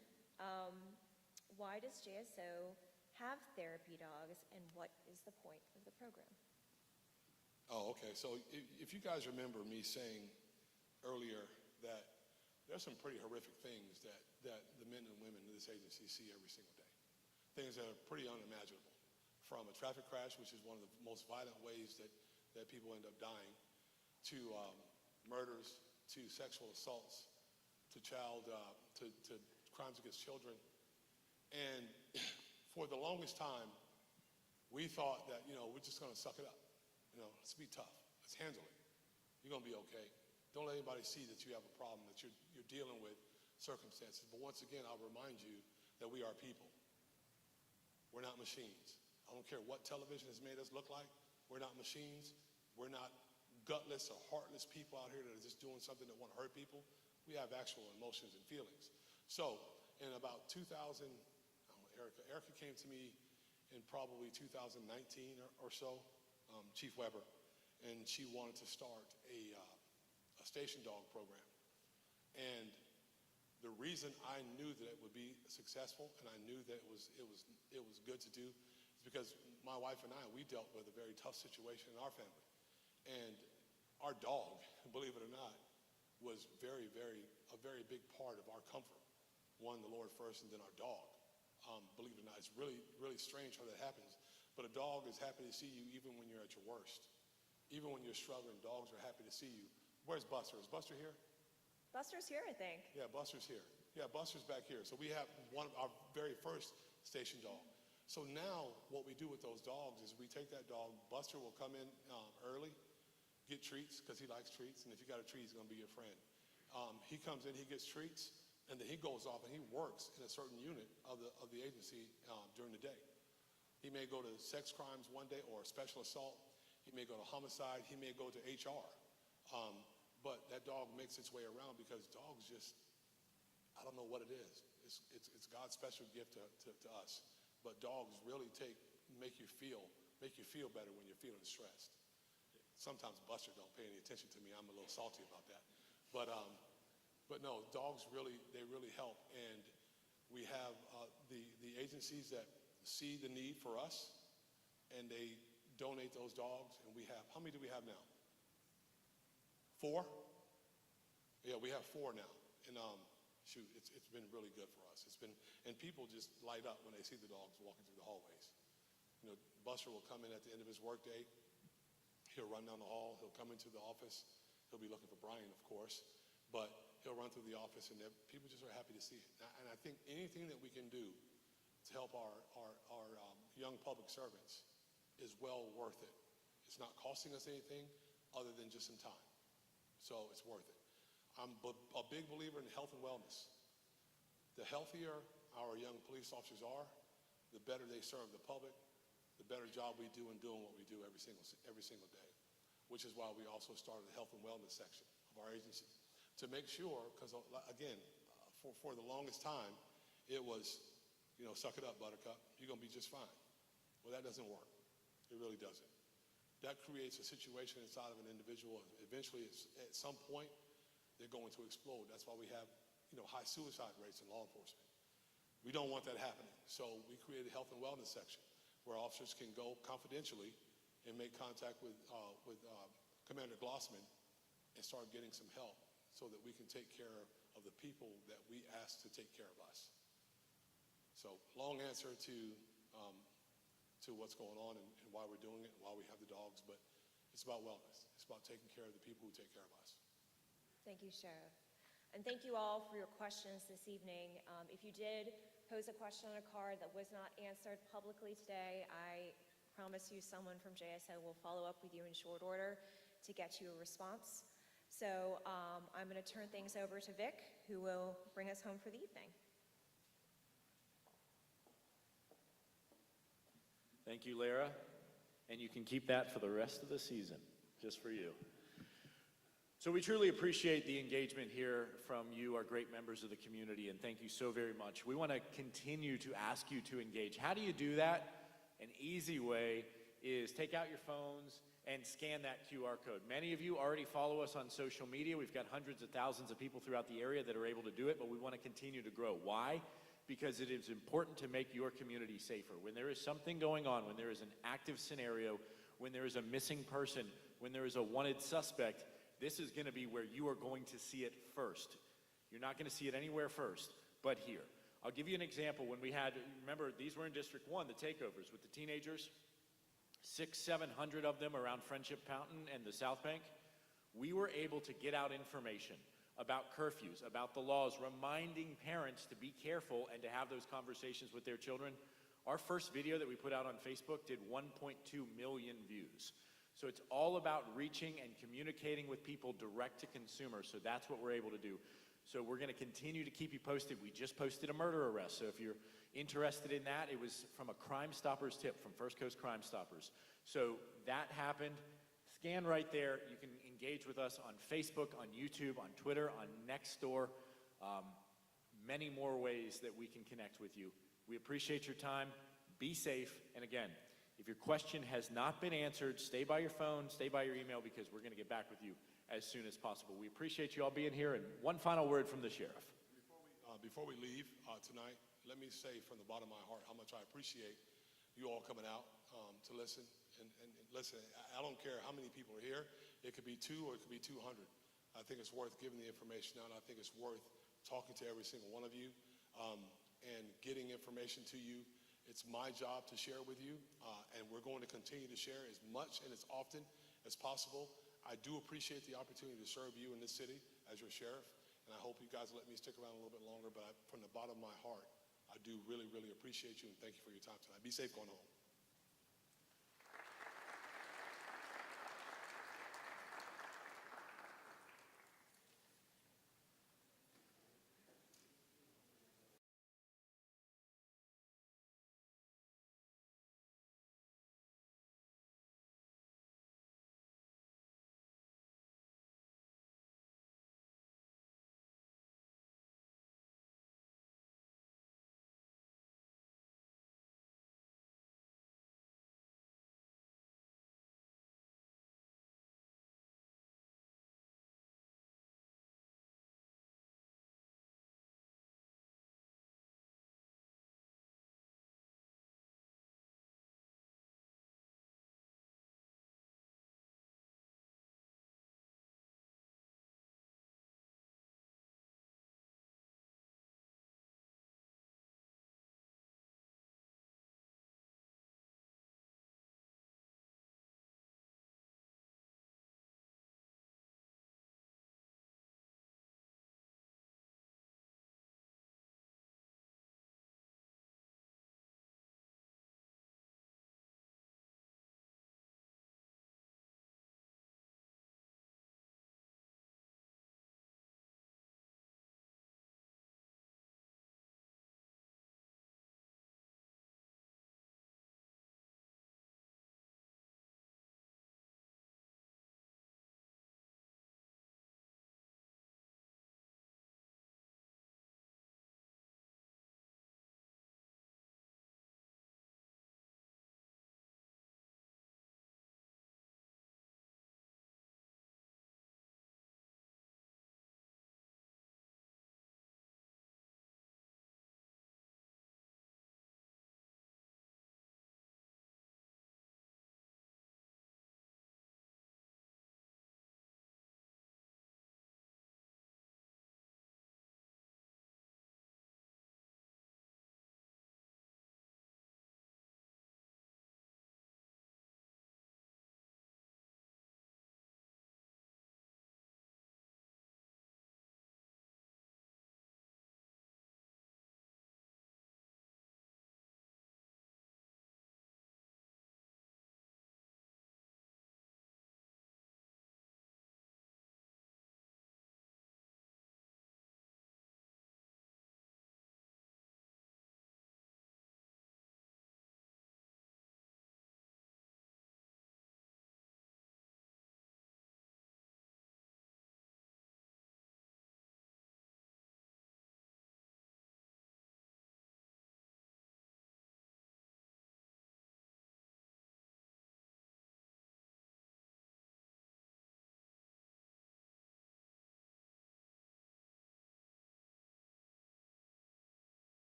Why does JSO have therapy dogs, and what is the point of the program? Oh, okay. So if you guys remember me saying earlier that there's some pretty horrific things that the men and women in this agency see every single day. Things that are pretty unimaginable. From a traffic crash, which is one of the most violent ways that people end up dying, to murders, to sexual assaults, to crimes against children. And for the longest time, we thought that, we're just going to suck it up. Let's be tough. Let's handle it. You're going to be okay. Don't let anybody see that you have a problem, that you're dealing with circumstances. But once again, I'll remind you that we are people. We're not machines. I don't care what television has made us look like. We're not machines. We're not gutless or heartless people out here that are just doing something that want to hurt people. We have actual emotions and feelings. So in about 2000, Erica came to me in probably 2019 or so, Chief Weber, and she wanted to start a station dog program. And the reason I knew that it would be successful and I knew that it was good to do is because my wife and I, we dealt with a very tough situation in our family. And our dog, believe it or not, was a very big part of our comfort. One, the Lord first, and then our dog. Believe it or not, it's really, really strange how that happens. But a dog is happy to see you even when you're at your worst. Even when you're struggling, dogs are happy to see you. Where's Buster? Is Buster here? Buster's here, I think. Yeah, Buster's here. Yeah, Buster's back here. So we have one of our very first station dog. So now what we do with those dogs is we take that dog, Buster will come in early, get treats because he likes treats, and if you got a treat, he's going to be your friend. He comes in, he gets treats, and then he goes off and he works in a certain unit of the agency during the day. He may go to sex crimes one day or special assault. He may go to homicide. He may go to HR. But that dog makes its way around because dogs just, I don't know what it is. It's God's special gift to us. But dogs really make you feel better when you're feeling stressed. Sometimes Buster don't pay any attention to me. I'm a little salty about that. But no, dogs really help. And we have the agencies that see the need for us, and they donate those dogs. And we have, how many do we have now? 4? Yeah, we have 4 now. And shoot, it's been really good for us. And people just light up when they see the dogs walking through the hallways. You know, Buster will come in at the end of his workday. He'll run down the hall. He'll come into the office. He'll be looking for Brian, of course. But he'll run through the office, and people just are happy to see it. And I think anything that we can do to help our young public servants is well worth it. It's not costing us anything other than just some time. So it's worth it. I'm a big believer in health and wellness. The healthier our young police officers are, the better they serve the public, the better job we do in doing what we do every single day, which is why we also started the health and wellness section of our agency to make sure, because again, for the longest time, it was, you know, suck it up, buttercup, you're going to be just fine. Well, that doesn't work. It really doesn't. That creates a situation inside of an individual. Eventually, at some point, they're going to explode. That's why we have, you know, high suicide rates in law enforcement. We don't want that happening. So we created a health and wellness section where officers can go confidentially and make contact with Commander Glossman and start getting some help so that we can take care of the people that we ask to take care of us. So long answer to what's going on and why we're doing it and why we have the dogs, but it's about wellness. It's about taking care of the people who take care of us. Thank you, Sheriff. And thank you all for your questions this evening. If you did pose a question on a card that was not answered publicly today, I promise you someone from JSO will follow up with you in short order to get you a response. So I'm going to turn things over to Vic, who will bring us home for the evening. Thank you, Lara. And you can keep that for the rest of the season, just for you. So we truly appreciate the engagement here from you, our great members of the community, and thank you so very much. We want to continue to ask you to engage. How do you do that? An easy way is take out your phones and scan that QR code. Many of you already follow us on social media. We've got hundreds of thousands of people throughout the area that are able to do it, but we want to continue to grow. Why? Because it is important to make your community safer. When there is something going on, when there is an active scenario, when there is a missing person, when there is a wanted suspect, this is going to be where you are going to see it first. You're not going to see it anywhere first, but here. I'll give you an example. When we had, remember, these were in District 1, the takeovers with the teenagers, 600-700 of them around Friendship Fountain and the South Bank. We were able to get out information about curfews, about the laws, reminding parents to be careful and to have those conversations with their children. Our first video that we put out on Facebook did 1.2 million views. So it's all about reaching and communicating with people direct to consumer. So that's what we're able to do. So we're going to continue to keep you posted. We just posted a murder arrest. So if you're interested in that, it was from a Crime Stoppers tip from First Coast Crime Stoppers. So that happened. Scan right there. You can engage with us on Facebook, on YouTube, on Twitter, on Nextdoor. Many more ways that we can connect with you. We appreciate your time. Be safe. And again, if your question has not been answered, stay by your phone, stay by your email, because we're going to get back with you as soon as possible. We appreciate you all being here. And one final word from the sheriff. Before we leave tonight, let me say from the bottom of my heart how much I appreciate you all coming out to listen. And listen, I don't care how many people are here. It could be 2 or it could be 200. I think it's worth giving the information out. I think it's worth talking to every single one of you and getting information to you. It's my job to share with you, and we're going to continue to share as much and as often as possible. I do appreciate the opportunity to serve you in this city as your sheriff, and I hope you guys let me stick around a little bit longer, but from the bottom of my heart, I do really, really appreciate you, and thank you for your time tonight. Be safe going home.